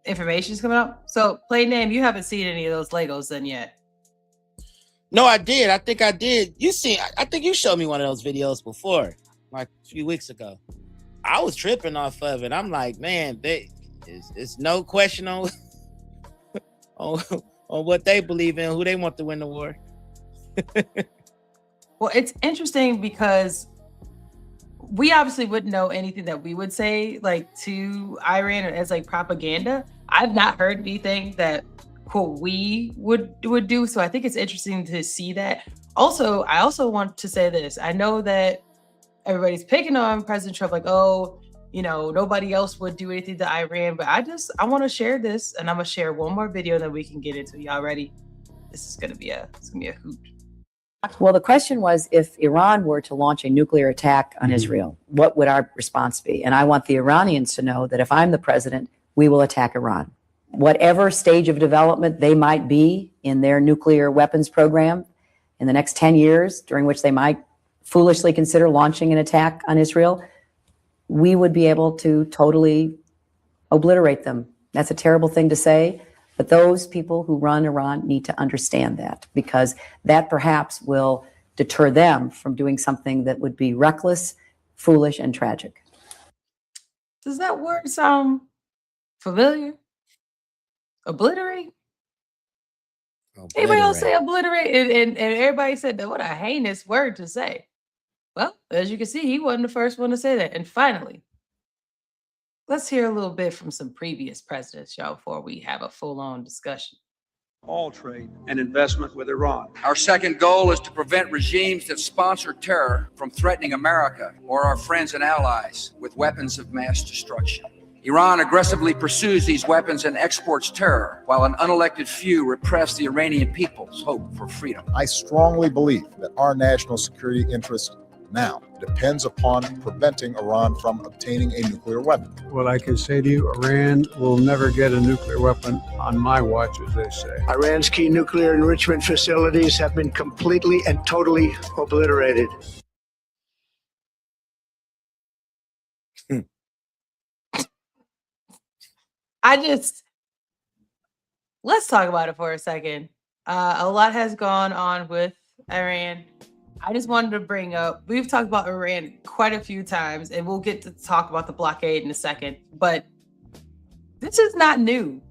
information is coming up? So, Play Name, you haven't seen any of those Legos then yet. No, I did. I think I did. I think you showed me one of those videos before, like a few weeks ago. I was tripping off of it. I'm like, man, it's no question on on what they believe in, who they want to win the war. Well, it's interesting because we obviously wouldn't know anything that we would say like to Iran as like propaganda. I've not heard anything that quote we would do. So I think it's interesting to see that. Also, I also want to say this. I know that everybody's picking on President Trump, like, oh, you know, nobody else would do anything to Iran. But I want to share this, and I'm gonna share one more video that we can get into. Y'all ready? This is gonna be a hoot. Well, the question was, if Iran were to launch a nuclear attack on Israel, what would our response be? And I want the Iranians to know that if I'm the president, we will attack Iran. Whatever stage of development they might be in their nuclear weapons program in the next 10 years, during which they might foolishly consider launching an attack on Israel, we would be able to totally obliterate them. That's a terrible thing to say, but those people who run Iran need to understand that, because that perhaps will deter them from doing something that would be reckless, foolish, and tragic. Does that word sound familiar? Obliterate? Anybody else say obliterate? And everybody said that what a heinous word to say. Well, as you can see, he wasn't the first one to say that. And finally, let's hear a little bit from some previous presidents, y'all, before we have a full-on discussion. All trade and investment with Iran. Our second goal is to prevent regimes that sponsor terror from threatening America or our friends and allies with weapons of mass destruction. Iran aggressively pursues these weapons and exports terror, while an unelected few repress the Iranian people's hope for freedom. I strongly believe that our national security interest now depends upon preventing Iran from obtaining a nuclear weapon. Well, I can say to you, Iran will never get a nuclear weapon on my watch, as they say. Iran's key nuclear enrichment facilities have been completely and totally obliterated. Let's talk about it for a second. A lot has gone on with Iran. I just wanted to bring up, we've talked about Iran quite a few times, and we'll get to talk about the blockade in a second, but this is not new.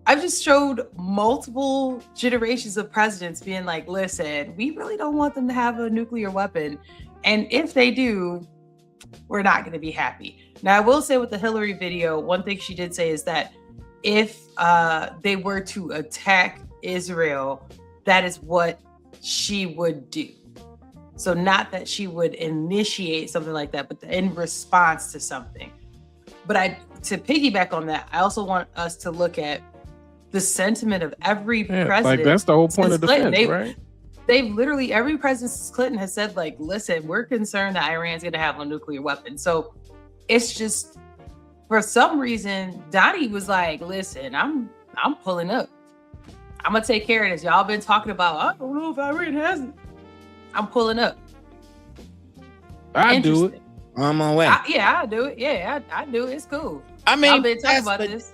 I've just showed multiple generations of presidents being like, listen, we really don't want them to have a nuclear weapon. And if they do, we're not going to be happy. Now, I will say with the Hillary video, one thing she did say is that if they were to attack Israel, that is what she would do. So not that she would initiate something like that, but in response to something. But to piggyback on that, I also want us to look at the sentiment of every president. Like that's the whole point of defense, right? They've literally, every president since Clinton has said, like, listen, we're concerned that Iran's going to have a nuclear weapon. So it's just, for some reason, Donnie was like, listen, I'm pulling up. I'm going to take care of this. Y'all been talking about, I don't know if Iran has it. I'm pulling up. I do it. On my way. I do it. Yeah, I do it. It's cool. I mean, I've been talking about this.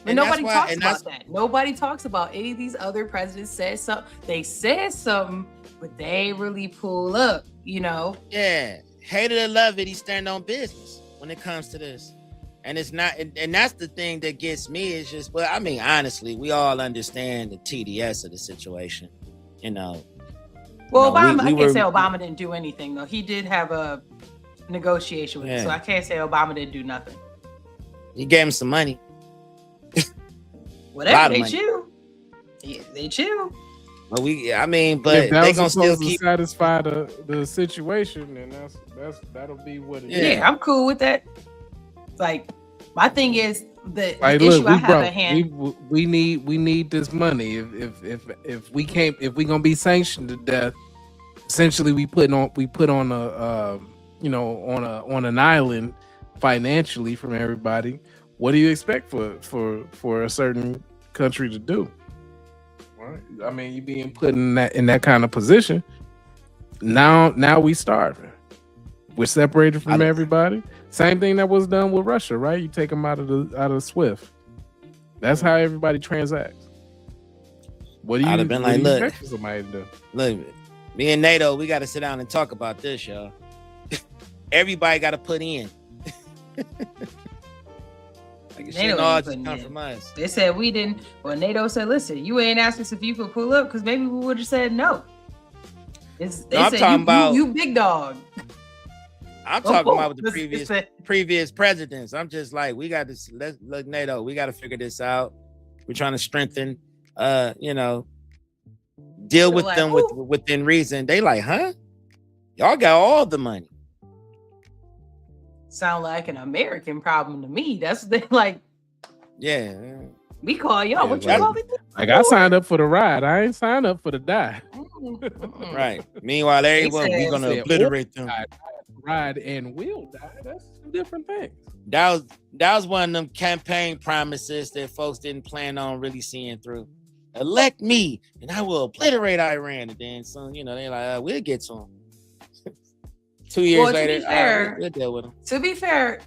But nobody talks about that. Nobody talks about any of these other presidents said something. They said something, but they really pull up, you know? Yeah. hate it or love it, he stand on business when it comes to this. And it's not, and that's the thing that gets me is just, well, I mean, honestly, we all understand the TDS of the situation, you know. Well, you know, Obama, I can't say Obama didn't do anything though. He did have a negotiation with it, so I can't say Obama didn't do nothing. He gave him some money. Whatever, they chill. Yeah, they chill. But but that they was gonna still supposed to keep satisfy the situation, and that'll be what it is. Yeah, I'm cool with that. Like, my thing is the Like, issue look, I have at hand. we need this money. If we gonna be sanctioned to death, essentially we put on a on an island financially from everybody. What do you expect for a certain country to do? Right? I mean, you being put in that kind of position. Now we starving. We're separated from everybody. Same thing that was done with Russia, right? You take them out of SWIFT. That's how everybody transacts. What do you? I'd have been like, look, expect somebody to do? Look, me and NATO, we got to sit down and talk about this, y'all. Everybody got to put in. Like, it shouldn't all just come from us. They said we didn't. Well, NATO said, "Listen, you ain't asked us if you could pull up because maybe we would have said no." They said you big dog. I'm talking about the previous presidents. I'm just like, we got to look, NATO. We got to figure this out. We're trying to strengthen, deal with them within reason. They like, huh? Y'all got all the money. Sound like an American problem to me. That's what they like. Yeah. We call y'all. What you call it? Like, I signed up for the ride. I ain't signed up for the die. Right. Meanwhile, everyone, we're gonna obliterate them. Ride and will die. That's two different things. That was one of them campaign promises that folks didn't plan on really seeing through. Elect me, and I will obliterate Iran. And then some, they're like, we'll get to them. 2 years later, we'll deal with them. To be fair,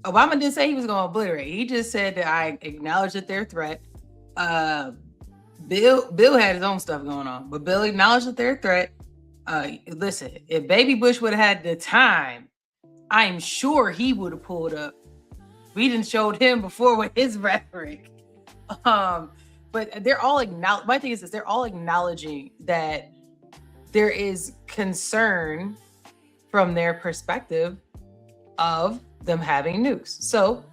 Obama didn't say he was going to obliterate. He just said that I acknowledge that they're a threat. Bill had his own stuff going on, but Bill acknowledged that they're a threat. Listen, if Baby Bush would have had the time, I'm sure he would have pulled up. We didn't showed him before with his rhetoric. But they're all my thing is this, they're all acknowledging that there is concern from their perspective of them having nukes. So,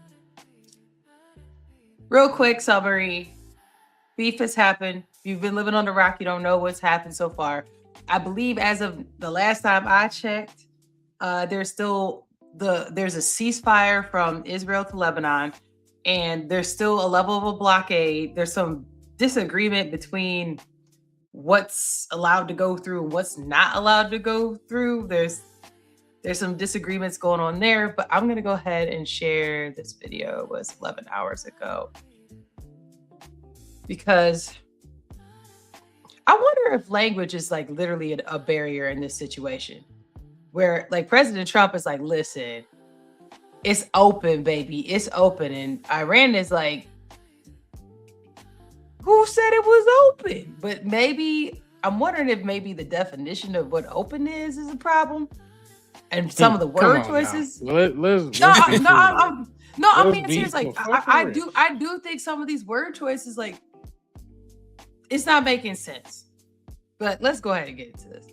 real quick summary, beef has happened. If you've been living on the rock, you don't know what's happened so far. I believe as of the last time I checked, there's a ceasefire from Israel to Lebanon, and there's still a level of a blockade. There's some disagreement between what's allowed to go through and what's not allowed to go through. There's some disagreements going on there, but I'm gonna go ahead and share this video. It was 11 hours ago because I wonder if language is like literally a barrier in this situation where like President Trump is like, listen, it's open, baby. It's open. And Iran is like, who said it was open? But maybe, I'm wondering if maybe the definition of what open is a problem. And some of the word choices. I'm being serious. Like, I do think some of these word choices, like, it's not making sense. But let's go ahead and get into this.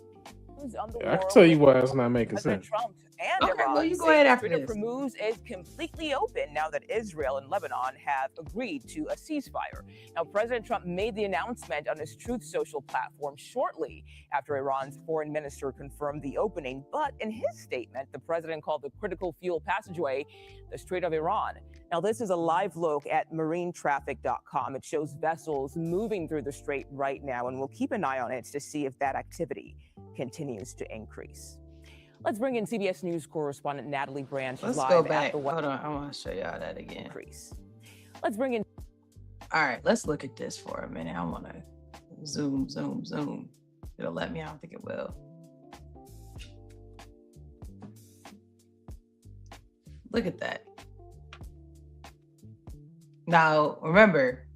I can tell you why it's not making sense. Trump and okay, Iran well, you go ahead after Strait of this. Hormuz is completely open now that Israel and Lebanon have agreed to a ceasefire. Now, President Trump made the announcement on his Truth Social platform shortly after Iran's foreign minister confirmed the opening. But in his statement, the president called the critical fuel passageway the Strait of Iran. Now, this is a live look at marinetraffic.com. It shows vessels moving through the strait right now, and we'll keep an eye on it to see if that activity continues to increase. Let's bring in CBS News correspondent Natalie Brand. Let's go back. Hold on, I want to show y'all that again. Let's bring in. All right, let's look at this for a minute. I want to zoom. It'll let me. I don't think it will. Look at that. Now, remember,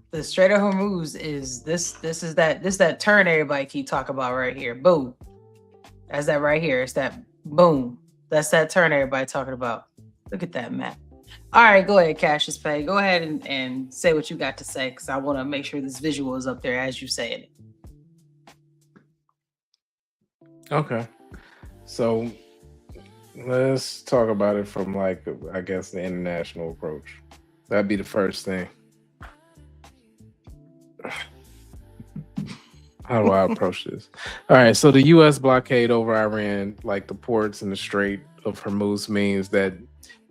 the Strait of Hormuz is this is that turn everybody keep talking about right here. Boom. That's that right here. It's that boom. That's that turn everybody talking about. Look at that map. All right, go ahead, Cassius Pay. Go ahead and say what you got to say, because I want to make sure this visual is up there as you say it. Okay. So let's talk about it from, like, I guess, the international approach. That'd be the first thing. How do I approach this? All right, so the U.S. blockade over Iran, like the ports in the Strait of Hormuz, means that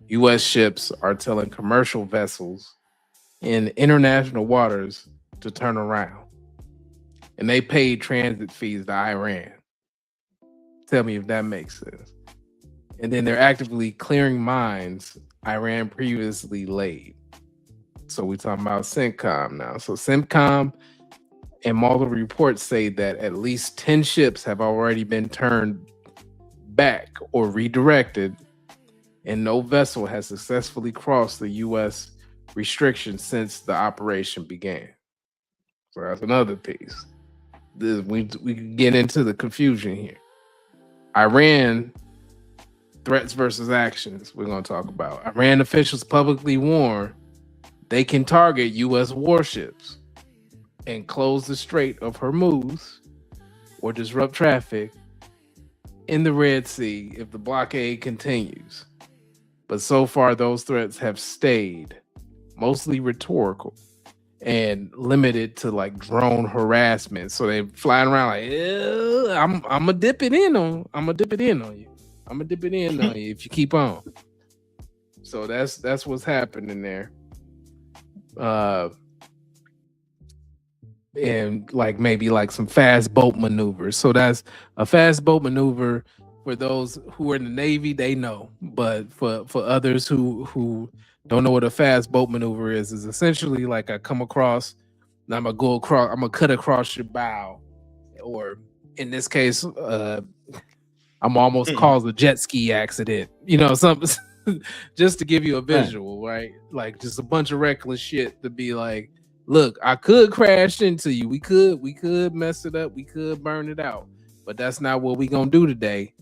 U.S. ships are telling commercial vessels in international waters to turn around. And they paid transit fees to Iran. Tell me if that makes sense. And then they're actively clearing mines Iran previously laid. So we're talking about CENTCOM now. So CENTCOM and multiple reports say that at least 10 ships have already been turned back or redirected, and no vessel has successfully crossed the U.S. restrictions since the operation began. So that's another piece. We can get into the confusion here. Iran threats versus actions we're going to talk about. Iran officials publicly warn they can target U.S. warships and close the Strait of Hormuz or disrupt traffic in the Red Sea if the blockade continues. But so far, those threats have stayed mostly rhetorical and limited to, like, drone harassment. So they're flying around like, I'm gonna dip it in on you. I'm gonna dip it in on you if you keep on. So that's what's happening there. And like maybe like some fast boat maneuvers. So that's a fast boat maneuver for those who are in the Navy, they know. But for others who don't know what a fast boat maneuver is essentially like I come across, and I'm gonna cut across your bow, or in this case, I'm almost caused a jet ski accident. You know, something just to give you a visual, right? Like just a bunch of reckless shit to be like, look, I could crash into you. We could mess it up. We could burn it out. But that's not what we gonna do today.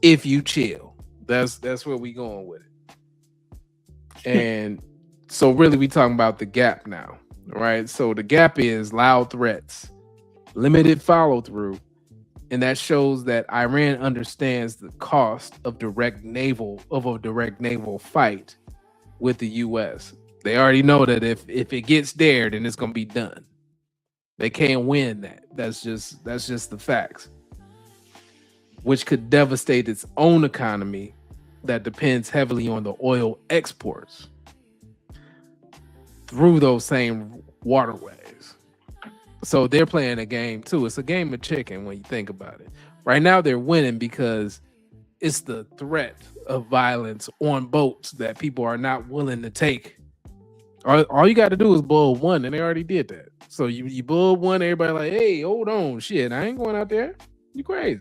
If you chill, that's where we going with it. And so really we talking about the gap now, right? So the gap is loud threats, limited follow through, and that shows that Iran understands the cost of a direct naval fight with the U.S. They already know that if it gets there, then it's gonna be done. They can't win that. That's just the facts, which could devastate its own economy that depends heavily on the oil exports through those same waterways. So they're playing a game too. It's a game of chicken when you think about it. Right now they're winning because it's the threat of violence on boats that people are not willing to take. All you got to do is boil one, and they already did that. So you boil one, everybody like, hey, hold on, shit, I ain't going out there. You crazy.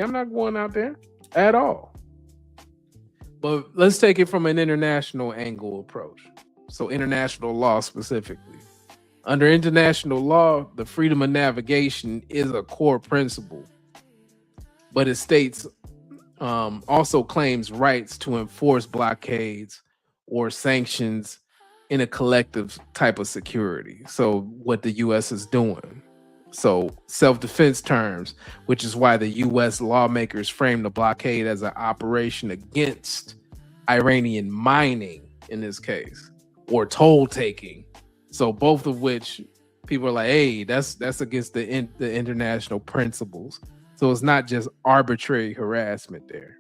I'm not going out there at all. But let's take it from an international angle approach. So international law specifically. Under international law, the freedom of navigation is a core principle. But it states also claims rights to enforce blockades or sanctions in a collective type of security. So what the U.S. is doing. So self-defense terms, which is why the U.S. lawmakers framed the blockade as an operation against Iranian mining in this case, or toll taking. So both of which people are like, hey, that's against the international principles. So it's not just arbitrary harassment there.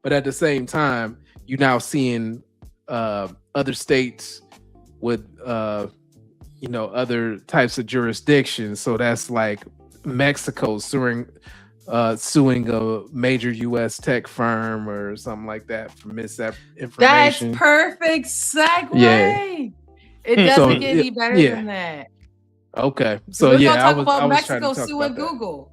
But at the same time, you're now seeing other states with other types of jurisdictions. So that's like Mexico suing a major U.S. tech firm or something like that for misinformation. That's perfect segue. Yeah. It doesn't get any better than that. Okay. So we're yeah, gonna talk about Mexico suing Google.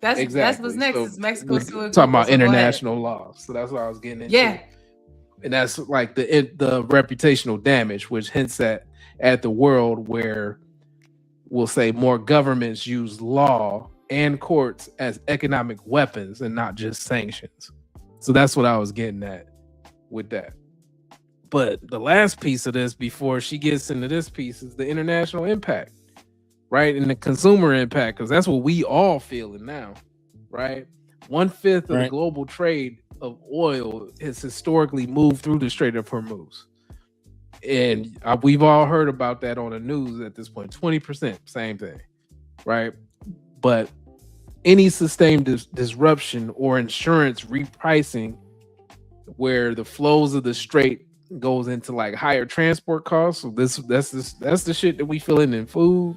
That's what's next. So is Mexico suing Google. Talking about international law. So that's what I was getting into. Yeah. And that's like the reputational damage, which hints at the world where we'll say more governments use law and courts as economic weapons and not just sanctions. So that's what I was getting at with that. But the last piece of this before she gets into this piece is the international impact, right? And the consumer impact, because that's what we all feeling now, right? 1/5 of the global trade of oil has historically moved through the Strait of Hormuz. And we've all heard about that on the news at this point. 20%, same thing, right? But any sustained disruption or insurance repricing where the flows of the strait goes into like higher transport costs. So that's the shit that we feeling in food,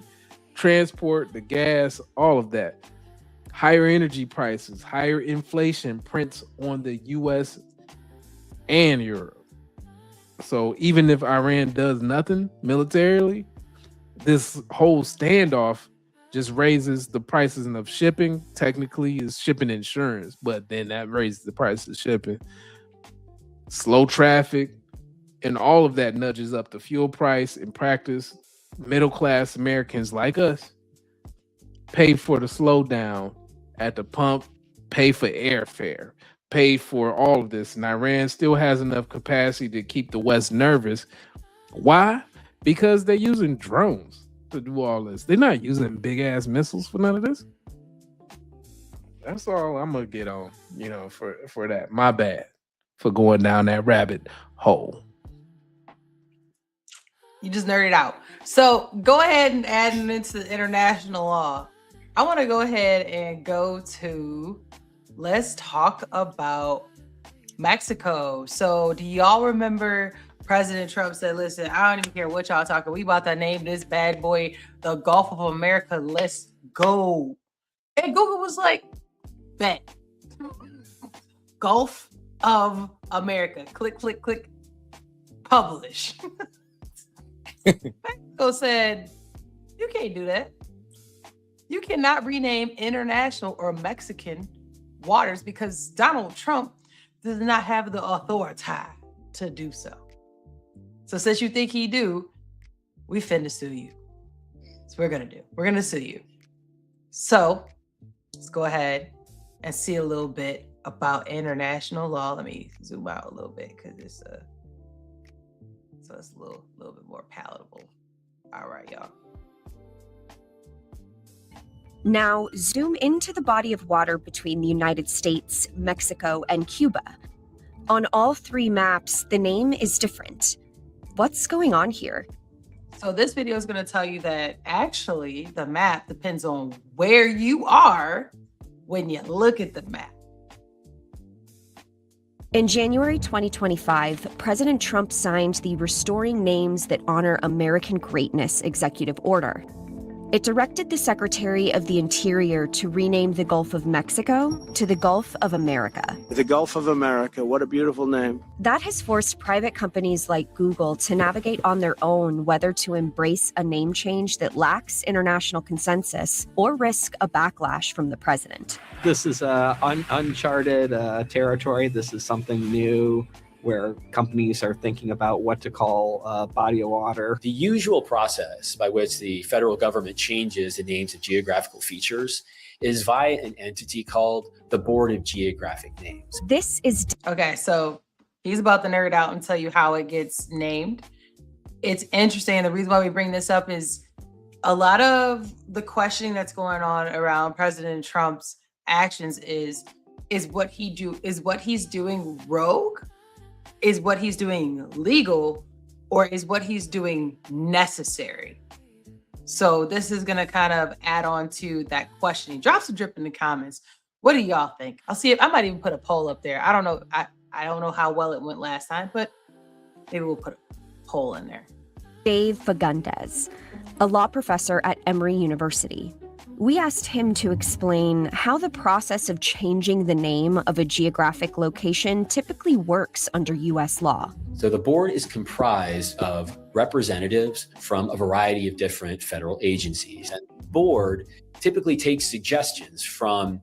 transport, the gas, all of that. Higher energy prices, higher inflation prints on the US and Europe. So even if Iran does nothing militarily, this whole standoff just raises the prices of shipping. Technically, is shipping insurance, but then that raises the price of shipping. Slow traffic, and all of that nudges up the fuel price. In practice, middle-class Americans like us pay for the slowdown at the pump, pay for airfare, pay for all of this. And Iran still has enough capacity to keep the West nervous. Why? Because they're using drones to do all this. They're not using big-ass missiles for none of this. That's all I'm going to get on, for that. My bad for going down that rabbit hole. You just nerded out. So go ahead and add it into the international law. I want to go ahead and go to, let's talk about Mexico. So do y'all remember President Trump said, listen, I don't even care what y'all talking. We about to name this bad boy the Gulf of America. Let's go. And Google was like, bet. Gulf of America. Click, click, click. Publish. Mexico said, you can't do that. You cannot rename international or Mexican waters because Donald Trump does not have the authority to do so. So since you think he do, we finna sue you. That's what we're gonna sue you. So let's go ahead and see a little bit about international law. Let me zoom out a little bit because it's so it's a little bit more palatable. All right, y'all. Now, zoom into the body of water between the United States, Mexico, and Cuba. On all three maps, the name is different. What's going on here? So this video is going to tell you that actually the map depends on where you are when you look at the map. In January 2025, President Trump signed the Restoring Names That Honor American Greatness executive order. It directed the Secretary of the Interior to rename the Gulf of Mexico to the Gulf of America. The Gulf of America, what a beautiful name. That has forced private companies like Google to navigate on their own whether to embrace a name change that lacks international consensus or risk a backlash from the president. This is uncharted territory. This is something new, where companies are thinking about what to call a body of water. The usual process by which the federal government changes the names of geographical features is via an entity called the Board of Geographic Names. This is... Okay, so he's about to nerd out and tell you how it gets named. It's interesting. The reason why we bring this up is a lot of the questioning that's going on around President Trump's actions is what he's doing rogue? Is what he's doing legal, or is what he's doing necessary? So this is going to kind of add on to that questioning. Drop some drip in the comments. What do y'all think? I'll see if I might even put a poll up there. I don't know. I don't know how well it went last time, but maybe we'll put a poll in there. Dave Fagundes, a law professor at Emory University. We asked him to explain how the process of changing the name of a geographic location typically works under U.S. law. So the board is comprised of representatives from a variety of different federal agencies. And the board typically takes suggestions from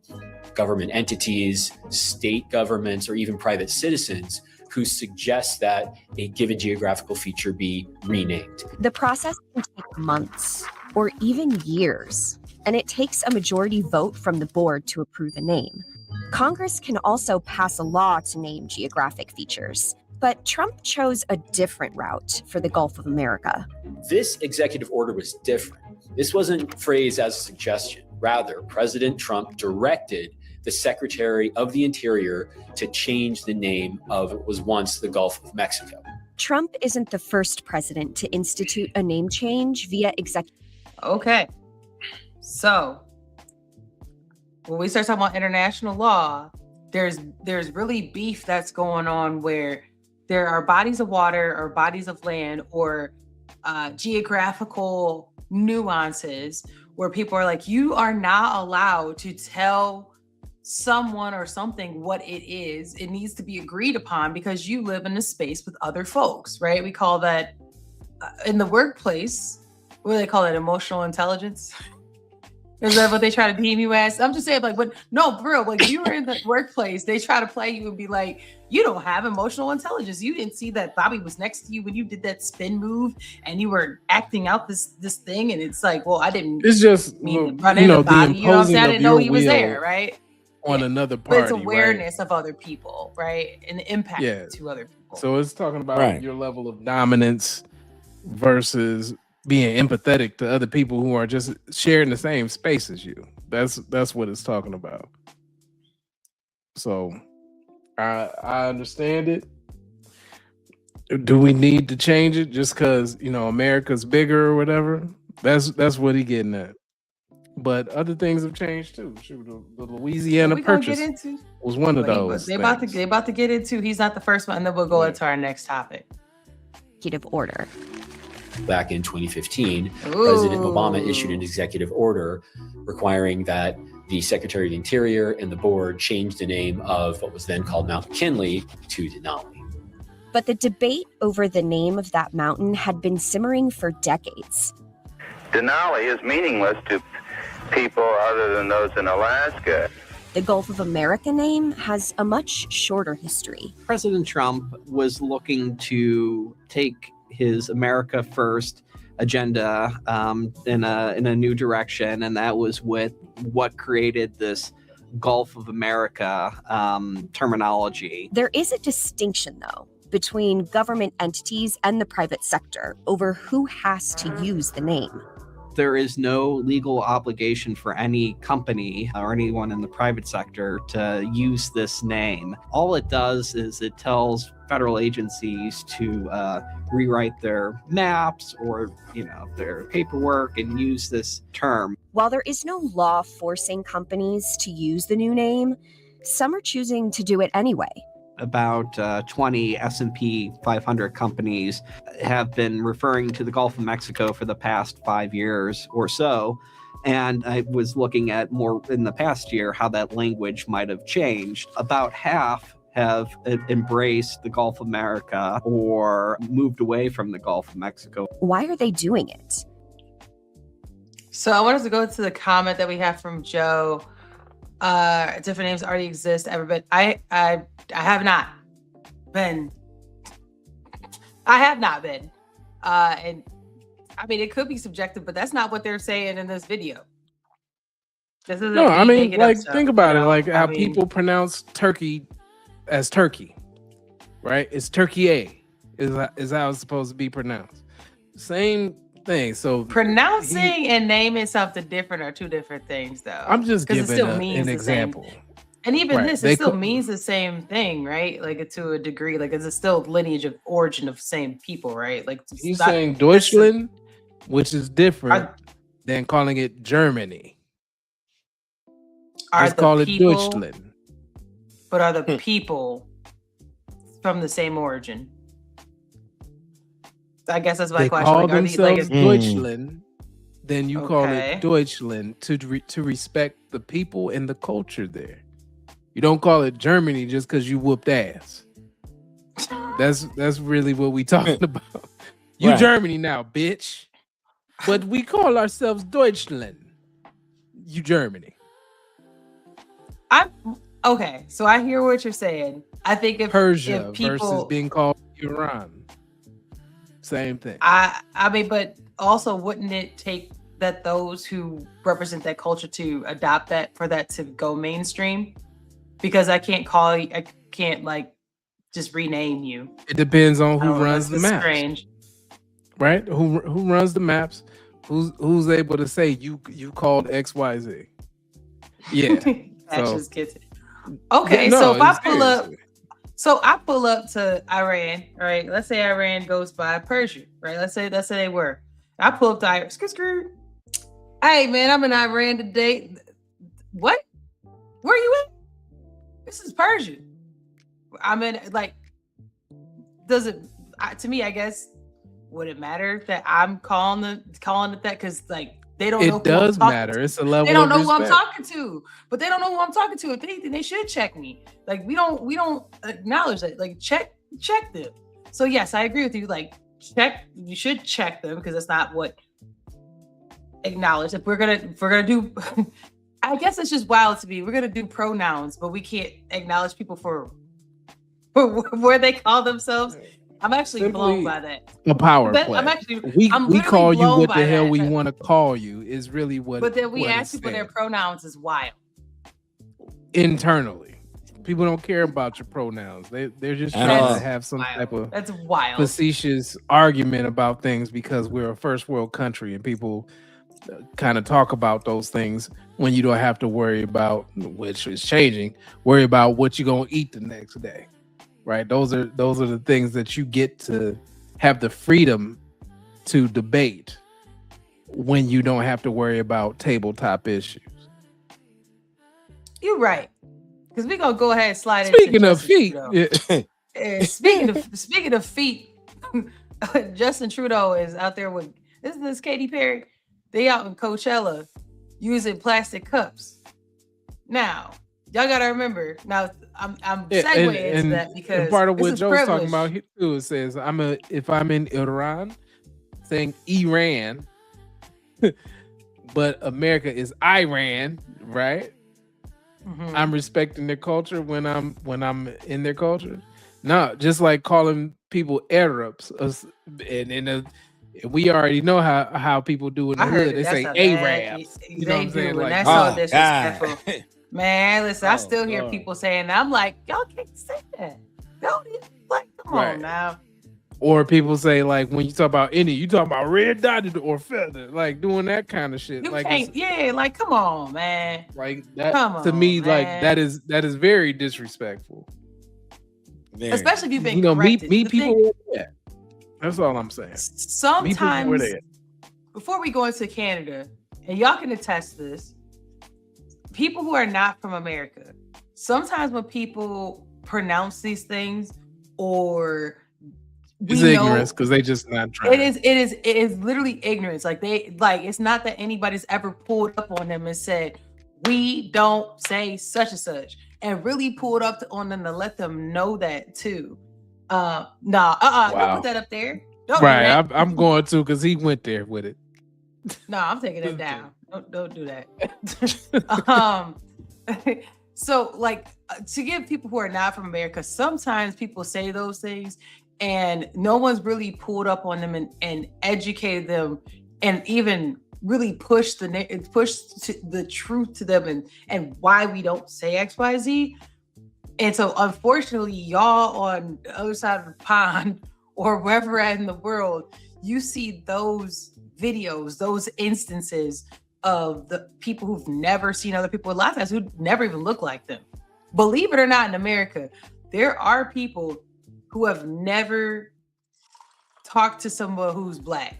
government entities, state governments, or even private citizens who suggest that a given geographical feature be renamed. The process can take months or even years, and it takes a majority vote from the board to approve a name. Congress can also pass a law to name geographic features. But Trump chose a different route for the Gulf of America. This executive order was different. This wasn't phrased as a suggestion. Rather, President Trump directed the Secretary of the Interior to change the name of what was once the Gulf of Mexico. Trump isn't the first president to institute a name change via executive. Okay. So when we start talking about international law, there's really beef that's going on where there are bodies of water or bodies of land or geographical nuances where people are like, you are not allowed to tell someone or something what it is. It needs to be agreed upon because you live in a space with other folks, right? We call that in the workplace, what do they call it? Emotional intelligence? Is that what they try to deem you as? I'm just saying, like, but no, bro, like you were in the workplace, they try to play you and be like, you don't have emotional intelligence. You didn't see that Bobby was next to you when you did that spin move and you were acting out this thing. And it's like, well, I didn't. It's just, mean to run into Bobby. You know what I'm saying? I didn't know he was there, right? On another party, but it's awareness of other people, right? And the impact to other people. So it's talking about your level of dominance versus being empathetic to other people who are just sharing the same space as you. That's what it's talking about. So I understand it. Do we need to change it just because America's bigger or whatever? That's what he getting at. But other things have changed too. Shoot, the Louisiana Purchase was one of those. They about to get into. He's not the first one, and then we'll go into our next topic. Executive order. Back in 2015, President Obama issued an executive order requiring that the Secretary of the Interior and the board change the name of what was then called Mount McKinley to Denali. But the debate over the name of that mountain had been simmering for decades. Denali is meaningless to people other than those in Alaska. The Gulf of America name has a much shorter history. President Trump was looking to take his America First agenda in a new direction, and that was with what created this Gulf of America terminology. There is a distinction, though, between government entities and the private sector over who has to use the name. There is no legal obligation for any company or anyone in the private sector to use this name. All it does is it tells federal agencies to rewrite their maps or, their paperwork and use this term. While there is no law forcing companies to use the new name, some are choosing to do it anyway. About 20 S&P 500 companies have been referring to the Gulf of Mexico for the past 5 years or so. And I was looking at more in the past year how that language might have changed. About half have embraced the Gulf of America or moved away from the Gulf of Mexico. Why are they doing it? So I wanted to go to the comment that we have from Joe. Different names already exist. I have not been. And I mean, it could be subjective, but that's not what they're saying in this video. This isn't No, I mean, like, stuff, think about it. Like how I mean, people pronounce turkey as turkey, right? It's turkey A is how it's supposed to be pronounced. Same thing. So pronouncing and naming something different are two different things, though. I'm just 'Cause it giving still means an the same example. thing. And even Right. this, They it still could- means the same thing, right? Like to a degree, like it's still lineage of origin of same people, right? Like it's He's not- saying Deutschland, which is different than calling it Germany. Are Let's the call it people- Deutschland. but are the people from the same origin? I guess that's my They question. call Like, are these like themselves Deutschland, then you call Okay. it Deutschland to respect the people and the culture there. You don't call it Germany just because you whooped ass. That's really what we talking about. You Right. Germany now, bitch. But we call ourselves Deutschland. You Germany. okay, so I hear what you're saying. I think if Persia if people, versus being called Iran. Same thing. I mean, but also wouldn't it take that those who represent that culture to adopt that for that to go mainstream? because I can't call you. I can't like just rename you. It depends on I who don't know, runs the it's maps, strange. right? Who runs the maps? Who's able to say you called XYZ? Yeah. That So just gets it. Okay, no, so if I seriously. pull up to Iran, all right? Let's say Iran goes by Persia, right? Let's say they were. I pull up to Iran. Hey man, I'm in Iran today. What? Where you at? This is Persia. I'm in like. Does it? To me, I guess. Would it matter that I'm calling it that? Because like they don't know. It does matter. It's a level. They don't know of who I'm respect. talking to, but they don't know who I'm talking to. If anything, they should check me. Like we don't acknowledge that. Like check them. So yes, I agree with you. Like check. You should check them because that's not what acknowledge. If we're gonna do, I guess it's just wild to me. We're gonna do pronouns, but we can't acknowledge people for where they call themselves. I'm actually blown by that. A power But play. I'm actually- we I'm we literally call you blown what by the hell that. we want to call you is really what. But then we what ask it people their stands. pronouns is wild. Internally. People don't care about your pronouns. They're just At trying all. to have some Wild. type of That's wild. facetious argument about things because we're a first world country and people kind of talk about those things when you don't have to worry about, which is changing, worry about what you're gonna eat the next day. Right? Those are the things that you get to have the freedom to debate when you don't have to worry about tabletop issues. You're right. Because we're gonna go ahead and slide Speaking into of Justin feet, Trudeau. yeah. Speaking of feet, Justin Trudeau is out there with isn't this Katy Perry? They out in Coachella using plastic cups. Now, y'all gotta remember. Now, I'm segueing into that because and part of this what is Joe's privilege. talking about here too, it says if I'm in Iran, saying Iran, but America is Iran, right? Mhm. I'm respecting their culture when I'm in their culture. No, just like calling people Arabs, and we already know how people do in the I heard hood. it. They say That's a bad- Arabs. You know what I'm they saying? do, and Like, that's oh, so disrespectful. God. Man, listen, I Oh, still hear Lord. people saying that. I'm like, y'all can't say that. Don't even, like, come Right. on now. or people say like when you talk about Indian, you talk about red dotted or feather, like doing that kind of shit. You Like can't, it's, yeah, like come on, man. like that Come to me, on, like man. that is very disrespectful. Very. Especially if you've been You know, meet corrected. The people thing- where they at. That's all I'm saying. Meet people where sometimes they at. before we go into Canada, and y'all can attest to this, people who are not from America, sometimes when people pronounce these things or It's we know- ignorance because they just not trying. it is literally ignorance. Like it's not that anybody's ever pulled up on them and said, we don't say such and such, and really pulled up on them to let them know that too. Don't Wow. put that up there. Don't do Right, that. I'm going to because he went there with it. No, I'm taking it down. Don't do that. So like to give people who are not from America, sometimes people say those things and no one's really pulled up on them and educated them and even really pushed the truth to them and why we don't say XYZ. And so unfortunately, y'all on the other side of the pond or wherever at in the world, you see those videos, those instances of the people who've never seen other people with lifestyles who never even look like them. Believe it or not, in America, there are people who have never talked to someone who's black,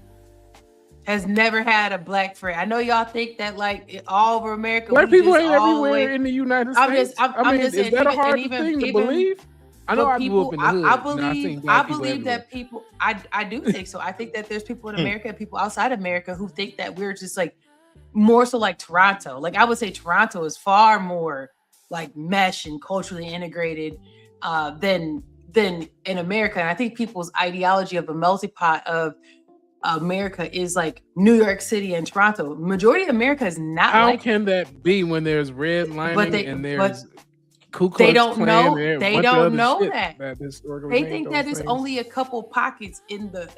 has never had a black friend. I know y'all think that like all over America, Black we people just ain't all the everywhere way- in the United I'm States. just- I'm just is saying, that a even- hard and thing to even- believe? I know but I grew up in the hood. I and I've seen believe, black I people believe everywhere. that people, I do think so. I think that there's people in America and people outside America who think that we're just like more so like Toronto. Like I would say Toronto is far more like mesh and culturally integrated than in America. And I think people's ideology of the melting pot of America is like New York City and Toronto. Majority of America is not How like can that be when there's redlining and there's Ku Klux they don't Klan know. and a They bunch of don't other know shit that. historically They made think those that it's things. only a couple pockets in the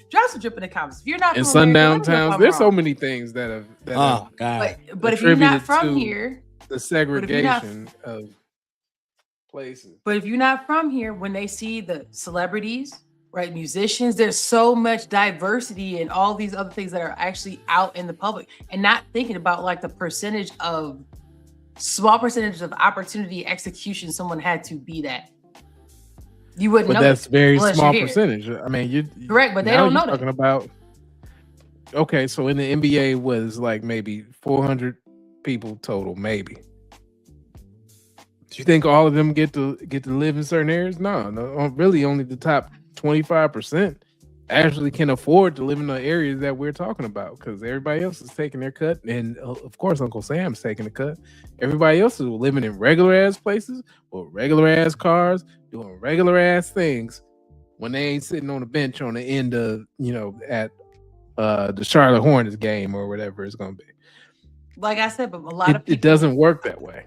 drop some drip in the comments. If you're not in from America, sundown let me know if towns. I'm There's so wrong. many things that have Oh God. But if you're not attributed from to here, the if you're not- segregation of places. But if you're not from here, when they see the celebrities, right, musicians, there's so much diversity and all these other things that are actually out in the public, and not thinking about like the small percentage of opportunity execution someone had to be that. You wouldn't know. But that's very unless small you're here. percentage. I mean, you Correct, but they now don't know you're that. talking about. Okay, so in the NBA was like maybe 400 people total, maybe. Do you think all of them get to live in certain areas? No, really only the top 25% actually can afford to live in the areas that we're talking about, because everybody else is taking their cut, and of course Uncle Sam's taking a cut. Everybody else is living in regular ass places with regular ass cars, doing regular ass things when they ain't sitting on the bench on the end of, at the Charlotte Hornets game or whatever it's gonna be. Like I said, but a lot of people, it doesn't work that way.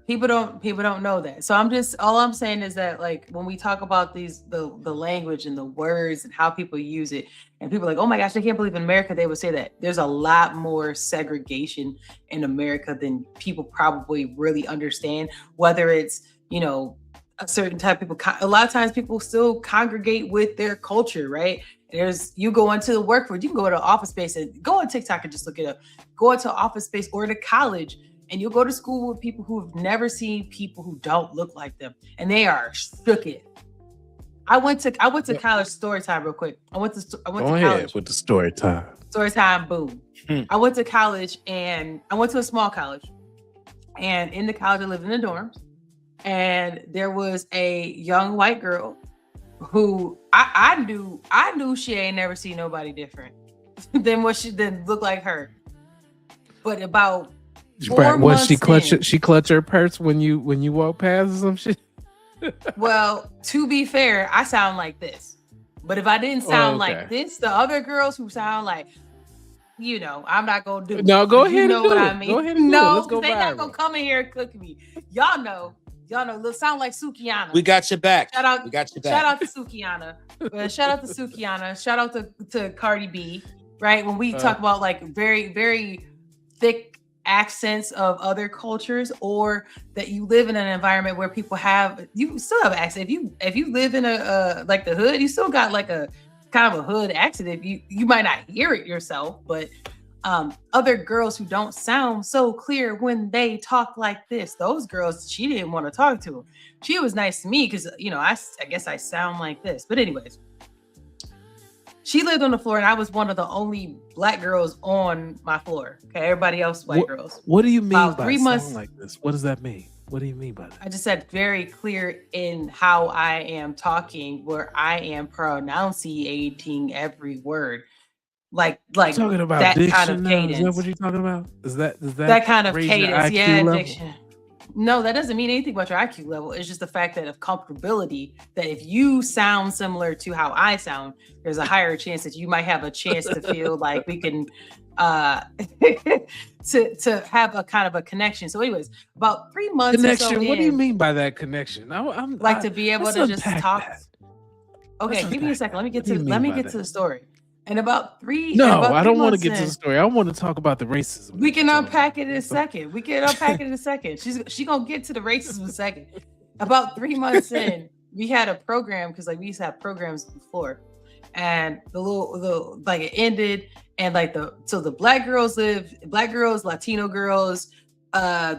People don't know that. So all I'm saying is that, like, when we talk about the language and the words and how people use it, and people are like, oh my gosh, I can't believe in America they would say that. There's a lot more segregation in America than people probably really understand, whether it's, a certain type of people. A lot of times people still congregate with their culture, right? You go into the workforce, you can go to office space and go on TikTok and just look it up. Go into office space or to college, and you'll go to school with people who have never seen people who don't look like them, and they are shook it. I went to college. Story time, real quick. I went to college with the story time. Story time, boom. I went to college, and I went to a small college, and in the college I lived in the dorms, and there was a young white girl who I knew she ain't never seen nobody different than what she didn't look like her. But about 4 months she clutch her purse when you walk past or some shit? Well, to be fair, I sound like this. But if I didn't sound like this, the other girls who sound like, I'm not gonna do it. No, go ahead. You know what I mean? Go ahead and do it. Let's go they not viral. gonna come in here and cook me. Y'all know. Look, sound like Sukiana. We got your back. Shout out, we got your back. Shout out to Sukiana. Shout out to Sukiana. Shout out to Cardi B. Right, when we talk about like very, very thick accents of other cultures, or that you live in an environment where you still have accent. If you live in a like the hood, you still got like a kind of a hood accent. If you might not hear it yourself, but other girls who don't sound so clear when they talk like this, those girls, she didn't want to talk to. She was nice to me because I guess I sound like this. But anyways, she lived on the floor, and I was one of the only black girls on my floor. Okay, everybody else white girls. What do you mean About by 3 months sound like this? What does that mean? What do you mean by that? I just said very clear in how I am talking, where I am pronunciating every word, like talking about that diction kind of now? cadence. Is that what you're talking about? Does that kind of raise your cadence? IQ Yeah, level? diction. No, that doesn't mean anything about your IQ level. It's just the fact that of comfortability, that if you sound similar to how I sound, there's a higher chance that you might have a chance to feel like we can to have a kind of a connection. So anyways, about 3 months Connection. or so What do you in, mean by that connection? to be able let's to just unpack talk. that. Okay, Let's give me a second. Let me get What do to you mean by the story. And about three. No, about I 3 don't want to months get to in- the story. I want to talk about the racism. We can unpack it in a second. She gonna get to the racism in a second. About 3 months in, we had a program because we used to have programs before, and it ended, and the black girls, Latino girls,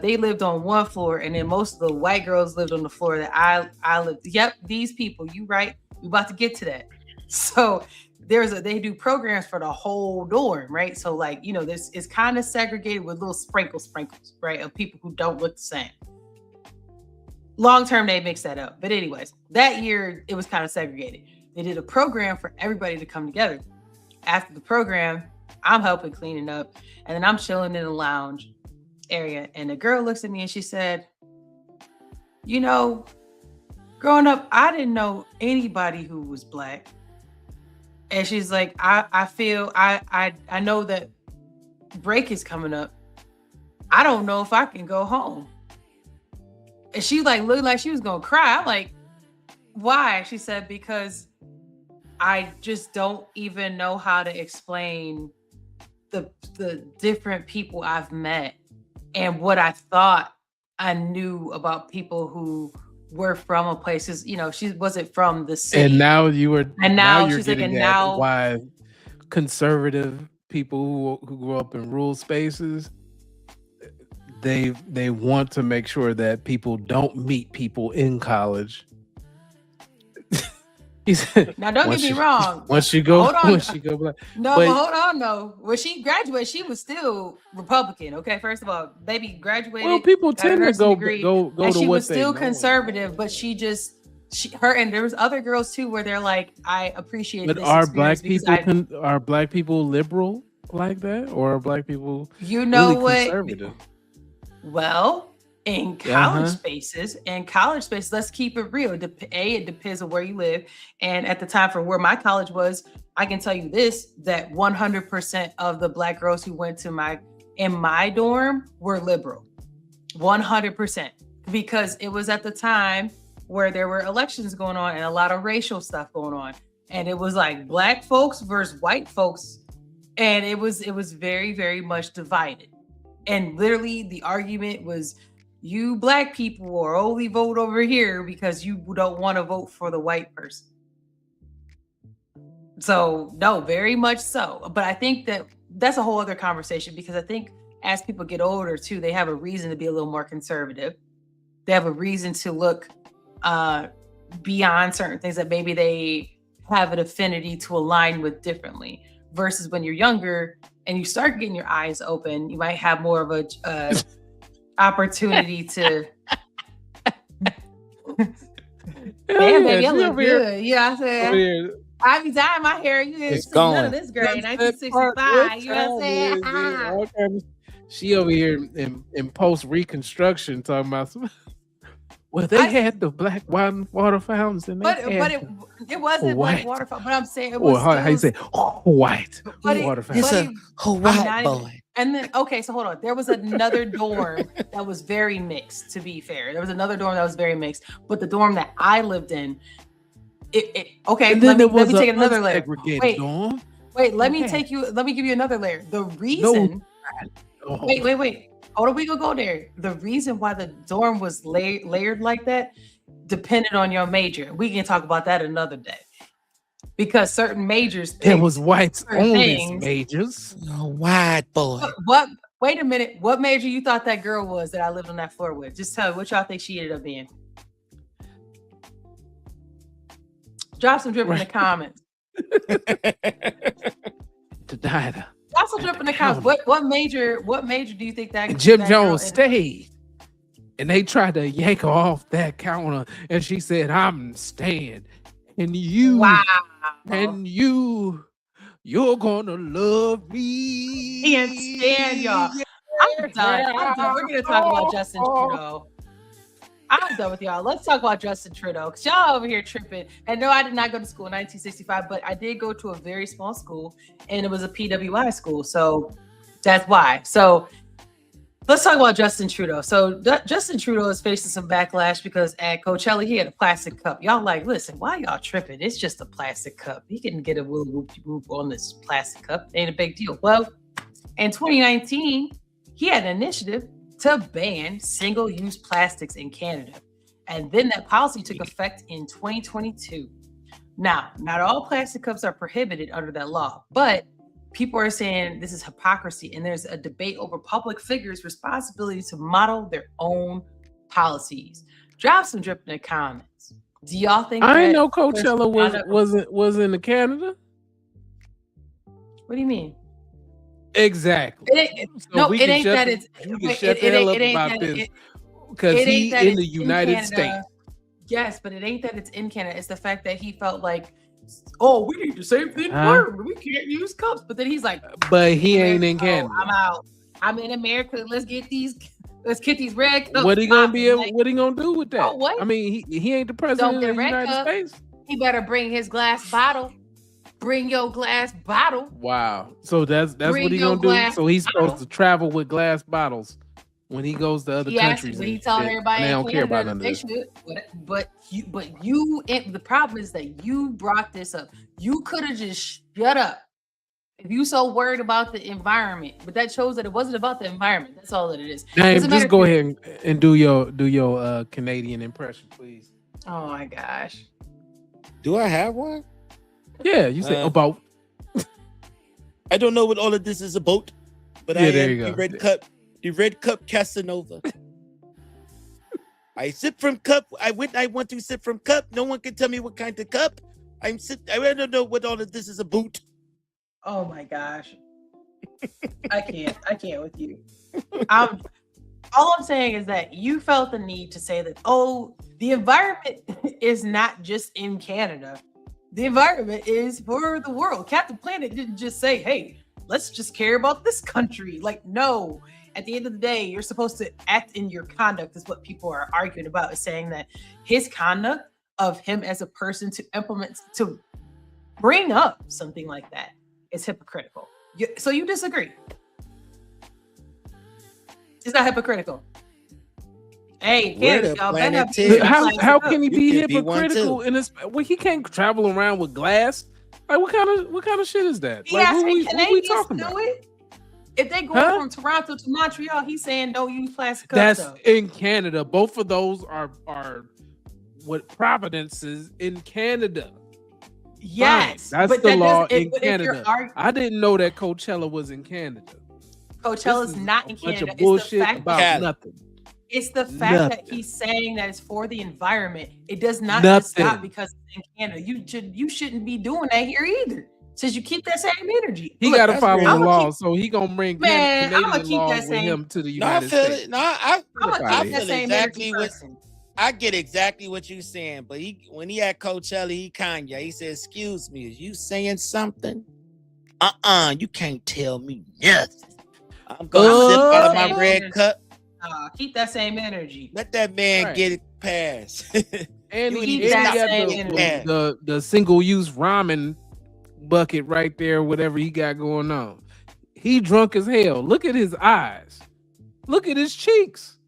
they lived on one floor, and then most of the white girls lived on the floor that I lived. Yep, these people. You right? We about to get to that. So they do programs for the whole dorm, right? So this is kind of segregated with little sprinkles, right, of people who don't look the same. Long term, they mix that up. But anyways, that year it was kind of segregated. They did a program for everybody to come together. After the program, I'm helping cleaning up, and then I'm chilling in the lounge area, and the girl looks at me and she said, growing up, I didn't know anybody who was black. And she's like, I feel I know that break is coming up. I don't know if I can go home. And she looked like she was gonna cry. I'm like, why? She said, because I just don't even know how to explain the different people I've met and what I thought I knew about people who were from a place, she wasn't from the city. And now you're she's like, getting and at now why conservative people who grew up in rural spaces, they want to make sure that people don't meet people in college. He said, now don't get me wrong. Once she go black. No, but hold on though. When she graduated, she was still Republican. Okay, first of all, baby graduated. Well, people got her tend to nursing go degree, to and she what was they still know. conservative, but her and there was other girls too where they're like, I appreciate. But this are experience black because people are black people liberal like that, or are black people You know really what? conservative? Well, in college spaces, let's keep it real. It depends on where you live. And at the time for where my college was, I can tell you this, that 100% of the black girls who went to in my dorm were liberal. 100%. Because it was at the time where there were elections going on and a lot of racial stuff going on. And it was like black folks versus white folks. And it was very, very much divided. And literally the argument was, you black people are only vote over here because you don't want to vote for the white person. So no, very much so. But I think that's a whole other conversation, because I think as people get older too, they have a reason to be a little more conservative. They have a reason to look beyond certain things that maybe they have an affinity to align with differently, versus when you're younger and you start getting your eyes open, you might have more of a opportunity to damn, baby, I look good. You know what I'm saying? I be dyeing my hair. You didn't see none of this girl in 1965. You know what I'm saying? She over here in post reconstruction talking about well, they had the black water fountains, and but it wasn't black water fountain. But I'm saying it was. How you say white water fountain? It's a white boy. And then so hold on. There was another dorm that was very mixed. To be fair, there was another dorm that was very mixed. But the dorm that I lived in, okay. Let me take another layer. Wait. Let me give you another layer. The reason. Wait. Hold on, we gonna go there. The reason why the dorm was layered like that depended on your major. We can talk about that another day. Because certain majors, it was whites only majors. No, white boy. What? Wait a minute. What major you thought that girl was that I lived on that floor with? Just tell me what y'all think she ended up being. Drop some drip in the comments. Denied. Also drip in the comments. What major do you think that and Jim Jones stayed? And they tried to yank her off that counter, and she said, "I'm staying." And you're gonna love me. Can't stand y'all. I'm done. We're gonna talk about Justin Trudeau. I'm done with y'all. Let's talk about Justin Trudeau, because y'all over here tripping. And no, I did not go to school in 1965, but I did go to a very small school, and it was a PWI school. So that's why. So let's talk about Justin Trudeau. So Justin Trudeau is facing some backlash because at Coachella, he had a plastic cup. Y'all like, listen, why y'all tripping? It's just a plastic cup. He can get a whoop on this plastic cup. Ain't a big deal. Well, in 2019, he had an initiative to ban single-use plastics in Canada. And then that policy took effect in 2022. Now, not all plastic cups are prohibited under that law, but people are saying this is hypocrisy, and there's a debate over public figures' responsibility to model their own policies. Drop some drip in the comments. Do y'all think I didn't know Coachella was in Canada? What do you mean? Exactly. It ain't that it's because he's in the United States. Yes, but it ain't that it's in Canada. It's the fact that he felt like, oh, we need the same thing here. We can't use cups. But then he's like, but he ain't in Canada. I'm out. I'm in America. Let's get these red cups. What he gonna be able? What he gonna do with that? Oh, what? I mean, he ain't the president of the United States. He better bring his glass bottle. Bring your glass bottle. Wow. So that's what he gonna do. So he's supposed to travel with glass bottles when he goes to other countries. He told everybody they don't care about none of this. But you. The problem is that you brought this up. You could have just shut up If you so worried about the environment, but that shows that it wasn't about the environment. That's all that it is. Dave, Doesn't matter just go if ahead and do your Canadian impression, please. Oh my gosh. Do I have one? Yeah, you said about. I don't know what all of this is about, but Yeah, I there am you the go. Red Cup Casanova. I sip from cup. I want to sip from cup. No one can tell me what kind of cup. I don't know what all of this is about. Oh my gosh. I can't with you. All I'm saying is that you felt the need to say that, oh, the environment is not just in Canada. The environment is for the world. Captain Planet didn't just say, hey, let's just care about this country. Like, no. At the end of the day, you're supposed to act in your conduct is what people are arguing about, is saying that his conduct of him as a person to implement, to bring up something like that is hypocritical. So you disagree? It's not hypocritical. Hey, We're the y'all better planet have- Terror. How can he be You could be one hypocritical too. in this? Well, he can't travel around with glass. Like what kind of shit is that? He Like asking what we Canadians talking to about? do it. If they go Huh? from Toronto to Montreal, he's saying don't use plastic cups. That's though. in Canada. Both of those are what Providence is in Canada. Yes, Fine. That's but the that law doesn't- in but if you're Canada. I didn't know that Coachella was in Canada. Coachella's This is not in a bunch Canada. of bullshit it's the fact about that, nothing. It's the fact that Nothing. he's saying that it's for the environment. It does not just stop Nothing. because it's in Canada. You shouldn't be doing that here either. Since you keep that same energy. He Look, got to that's follow real. the I'ma law, keep- so he gonna bring Man, I'ma Canadian keep laws that with same- him to the No, I United feel States. it. No, I I'ma I keep feel that same exactly energy what person. I get exactly what you're saying. But when he at Coachella, he Kanye. He said, "Excuse me, is you saying something? You can't tell me nothing. I'm gonna sip out of my Same red energy. cup. Keep that same energy. Let that man Right. get it past." And You he, need keep to that stop same doing energy. that. the single-use ramen bucket right there, whatever he got going on. He drunk as hell. Look at his eyes. Look at his cheeks.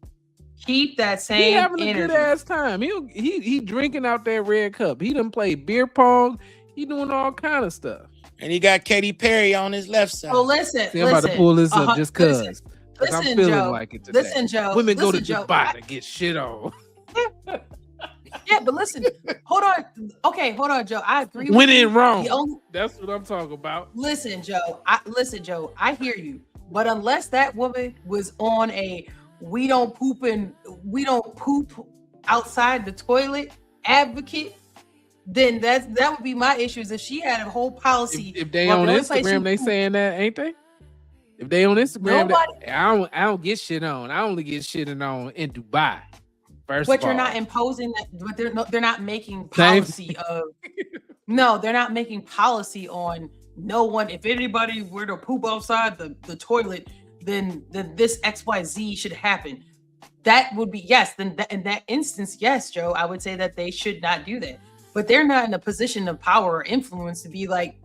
Keep that He same having a energy. good ass time. He drinking out that red cup. He done played beer pong. He doing all kind of stuff. And he got Katy Perry on his left side. Oh, listen. See, I'm about to listen. pull this up just cause. Listen, Cause I'm listen, feeling Joe. like it today. Listen, Joe. Women go to Listen, Joe. Dubai to get shit on. Yeah, but listen. Hold on. Okay, hold on, Joe. I agree with When you. in Rome. The only- That's what I'm talking about. Listen, Joe. I hear you. But unless that woman was on a we don't poop outside the toilet advocate, then that would be my issue. Is if she had a whole policy. If they well, on the only place Instagram, you they poop- saying that, ain't they? If they on Instagram, Nobody- I don't get shit on. I only get shitting on in Dubai. First But of you're all. not imposing that. But they're not making Same policy of. No, they're not making policy on no one. If anybody were to poop outside the toilet, then this XYZ should happen. That would be yes. Then in that instance, yes, Joe, I would say that they should not do that. But they're not in a position of power or influence to be like,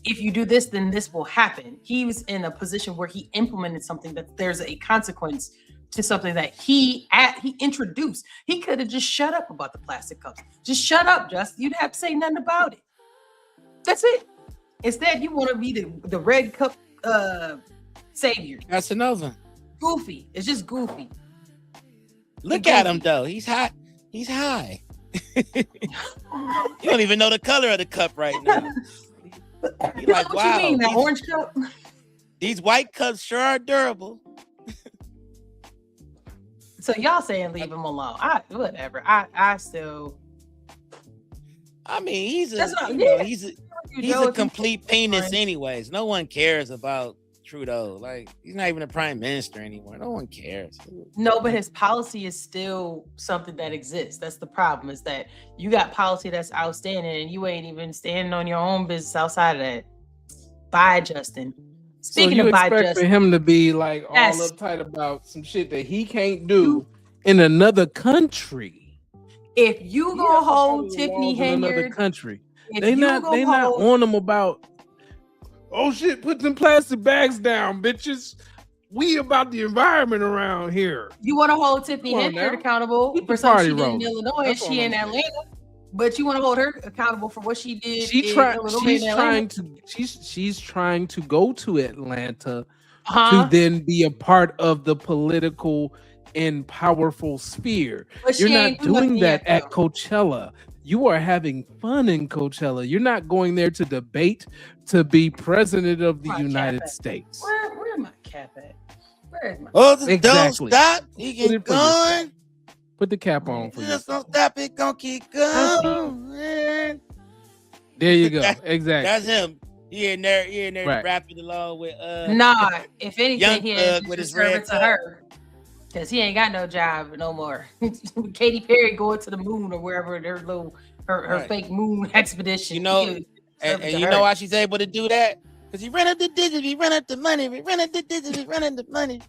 if you do this, then this will happen. He was in a position where he implemented something that there's a consequence to something that he introduced. He could have just shut up about the plastic cups. Just shut up, Justin. You didn't have to say nothing about it. That's it. Instead, you want to be the red cup savior. Casanova. Goofy. It's just goofy. Look at him though. He's hot. He's high. You don't even know the color of the cup right now. You're like, What wow. you mean, that orange cup? These white cups sure are durable. So y'all saying leave him alone. Whatever. I still. I mean, he's a That's not- you know, yeah. he's Joe, a if complete you- penis anyways. No one cares about Trudeau. Like, he's not even a prime minister anymore. No one cares. No, but his policy is still something that exists. That's the problem, is that you got policy that's outstanding and you ain't even standing on your own business outside of that. Bye, Justin. Speaking so you of bye, expect for Justin. him to be like all Yes. uptight about some shit that he can't do in another country. If you go hold Tiffany Laws in another Henyard, country. if They you not go they not hold- on them about, oh shit, put them plastic bags down, bitches. We about the environment around here. you want to hold Tiffany Come on Henyard now. accountable Keep for the something party she did in rolling. Illinois, That's she all in I'm Atlanta. But you want to hold her accountable for what she did She's in Illinois and Atlanta? trying to go to Atlanta Uh-huh. to then be a part of the political and powerful sphere. But You're she not ain't do doing nothing that yet, at Coachella. You are having fun in Coachella. You're not going there to debate to be president of the United States. Where my cap at? Where is my Oh, don't Exactly. stop. He Put get it for yourself. going. Put the cap on for Just yourself. don't stop it. Gonna keep going. There you go. Exactly. That's him. He in there Right. rapping along with Nah, if anything, Young he Thug ain't with just his serve red it to tug. her. Because he ain't got no job no more. Katy Perry going to the moon or wherever her Right. fake moon expedition. You know, He was and serving to you her. know why she's able to do that? Because he ran up the digits, he ran up the money, he ran up the digits, he ran up the money.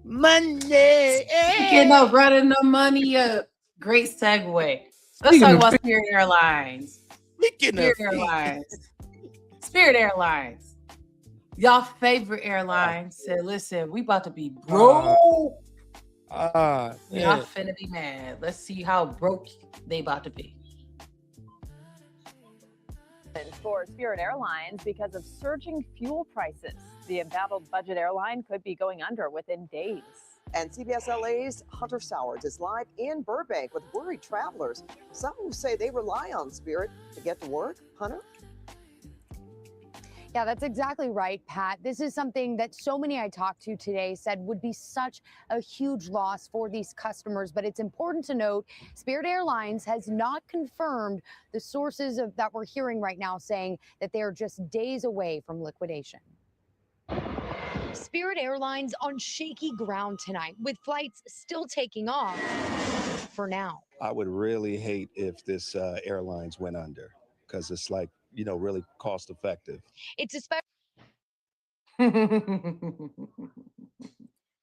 Monday. Speaking of running the money up, great segue. Let's Speaking talk of about feet. Spirit Airlines. Speaking of Spirit feet. Airlines. Spirit Airlines. Y'all favorite airline said, listen, we about to be broke. Ah, Y'all yeah. finna be mad. Let's see how broke they about to be. For Spirit Airlines because of surging fuel prices. The embattled budget airline could be going under within days. And CBS LA's Hunter Sowers is live in Burbank with worried travelers. Some who say they rely on Spirit to get to work. Hunter? Yeah, that's exactly right, Pat. This is something that so many I talked to today said would be such a huge loss for these customers. But it's important to note Spirit Airlines has not confirmed the sources that we're hearing right now saying that they are just days away from liquidation. Spirit Airlines on shaky ground tonight with flights still taking off for now. I would really hate if this airlines went under because it's like, really cost effective. It's especially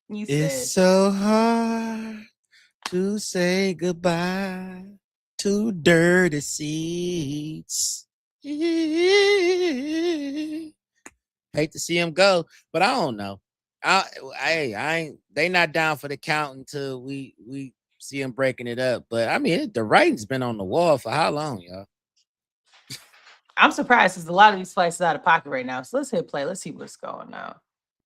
You It's said so hard to say goodbye to dirty seats. Hate to see him go, but I don't know. I ain't. They not down for the count until we see him breaking it up. But I mean, the writing's been on the wall for how long, y'all? I'm surprised because a lot of these flights are out of pocket right now. So let's hit play. Let's see what's going on.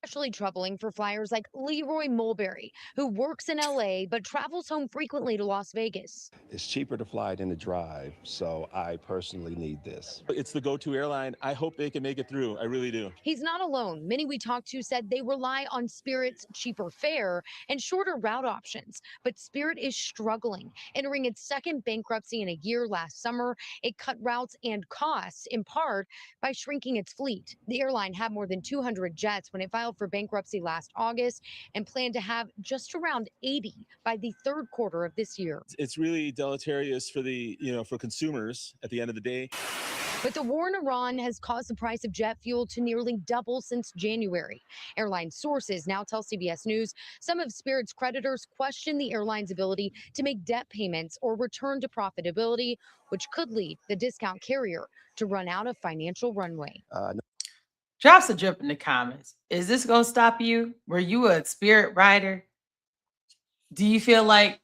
especially troubling for flyers like Leroy Mulberry, who works in LA but travels home frequently to Las Vegas. It's cheaper to fly than to drive, so I personally need this. It's the go-to airline. I hope they can make it through. I really do. He's not alone. Many we talked to said they rely on Spirit's cheaper fare and shorter route options. But Spirit is struggling, entering its second bankruptcy in a year last summer. It cut routes and costs, in part, by shrinking its fleet. The airline had more than 200 jets when it filed for bankruptcy last August and planned to have just around 80 by the third quarter of this year. It's really deleterious for for consumers at the end of the day. But the war in Iran has caused the price of jet fuel to nearly double since January. Airline sources now tell CBS News some of Spirit's creditors question the airline's ability to make debt payments or return to profitability, which could lead the discount carrier to run out of financial runway. Drops a drip in the comments. Is this going to stop you? Were you a Spirit rider? Do you feel like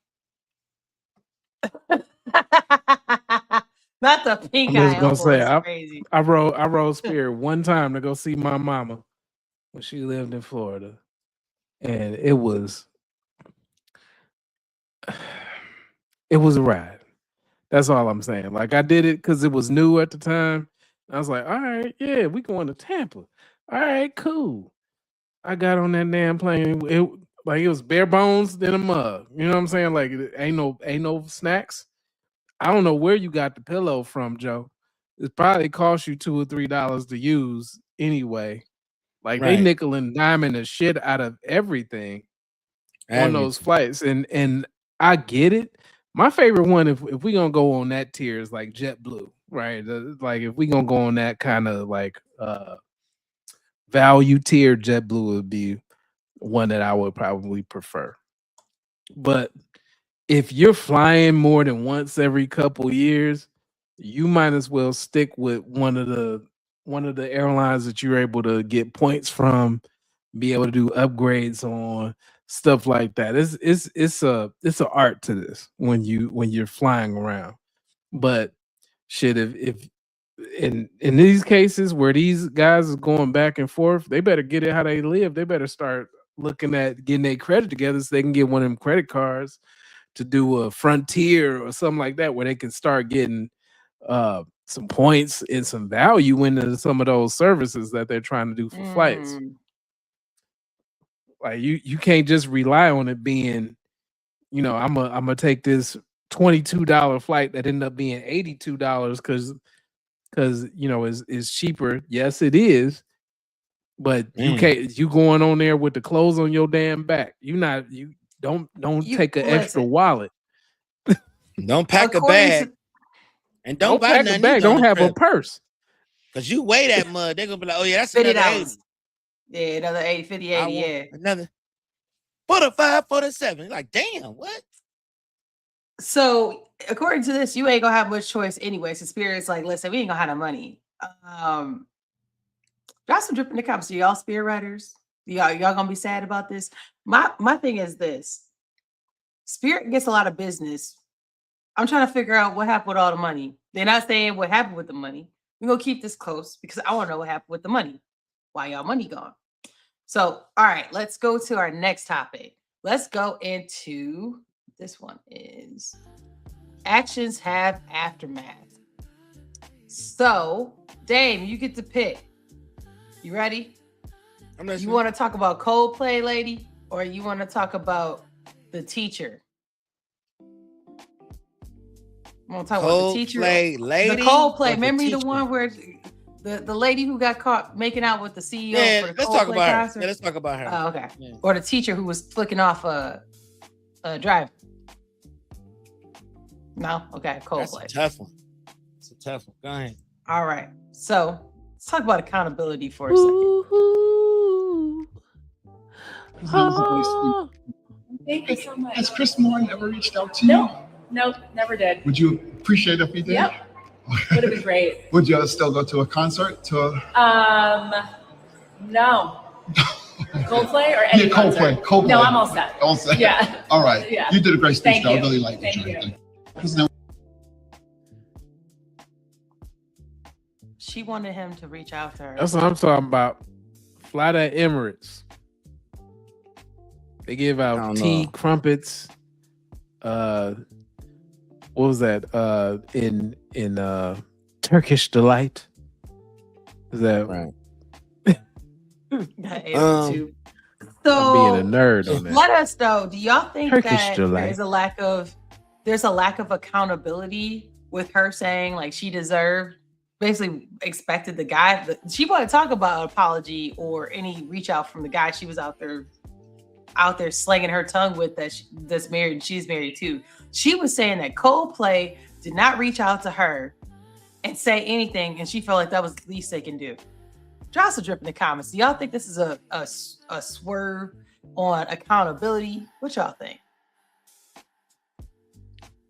not the pink I'm eye just gonna elbow say is crazy. I rode Spirit one time to go see my mama when she lived in Florida, and it was a ride. That's all I'm saying. Like I did it because it was new at the time. I was like, all right, yeah, we going to Tampa. All right, cool. I got on that damn plane. It was bare bones in a mug. You know what I'm saying? Like it ain't no snacks. I don't know where you got the pillow from, Joe. It probably cost you $2 or $3 to use anyway. Like they Right. nickel and diming the shit out of everything on those flights. And I get it. My favorite one, if we gonna go on that tier, is like JetBlue, right? Like if we gonna go on that kind of like value tier, JetBlue would be one that I would probably prefer. But if you're flying more than once every couple years, you might as well stick with one of the airlines that you're able to get points from be able to do upgrades on stuff like that. It's a art to this when you're flying around. But shit, if in these cases where these guys is going back and forth, they better get it how they live. They better start looking at getting their credit together so they can get one of them credit cards to do a Frontier or something like that, where they can start getting some points and some value into some of those services that they're trying to do for flights. Like you can't just rely on it being, I'm gonna take this $22 flight that ended up being $82 because is cheaper. Yes, it is, but you going on there with the clothes on your damn back. You don't take an extra wallet. Don't pack a bag. And don't buy pack nothing a bag. either Don't on the have a trip. purse. Cause you weigh that mud, they're gonna be like, oh yeah, that's $50. another 80. Yeah, another 80, 50, 80, yeah. Another 45, 47. You're like, damn, what? So according to this, you ain't gonna have much choice anyway. So Spirit's like, listen, we ain't gonna have no money. Drop some drip in the comments. So y'all Spirit riders, y'all gonna be sad about this? My thing is this: Spirit gets a lot of business. I'm trying to figure out what happened with all the money. They're not saying what happened with the money. We're gonna keep this close because I want to know what happened with the money. Why y'all money gone? So, all right, let's go to our next topic. Let's go into this one is actions have aftermath. So, Dame, you get to pick. You ready? You want to talk about Coldplay, lady, or you want to talk about the teacher? I'm gonna talk about the teacher. Lady, the Coldplay. or the Remember the teacher? one where the lady who got caught making out with the CEO? Yeah, for the let's talk Coldplay about her. concert? Yeah, let's talk about her. Oh, okay. Yeah. Or the teacher who was flicking off a driver. No, okay, That's Coldplay. a tough one. It's a tough one. Go ahead. All right, so let's talk about accountability for a second. Thank you so much. Has Chris Moore ever reached out to you? Nope, never did. Would you appreciate if he did? Yep. Would have been great. Would you still go to a concert? No. Coldplay or any concert? Coldplay. No, I'm all set. All set. Yeah. All right. Yeah. You did a great speech. Thank though. I you. really liked Thank it. you. His name- She wanted him to reach out to her. That's what I'm talking about. Fly to Emirates. They give out tea, crumpets. What was that? In Turkish Delight. Is that right? So I'm being a nerd on that. let us know. Do y'all think Turkish that delight. there's a lack of accountability with her saying like she deserved, basically expected the guy she wanted to talk about an apology or any reach out from the guy she was out there slinging her tongue with that's married and she's married too. She was saying that Coldplay did not reach out to her and say anything, and she felt like that was the least they can do. Drop some drip in the comments. Do y'all think this is a swerve on accountability? What y'all think?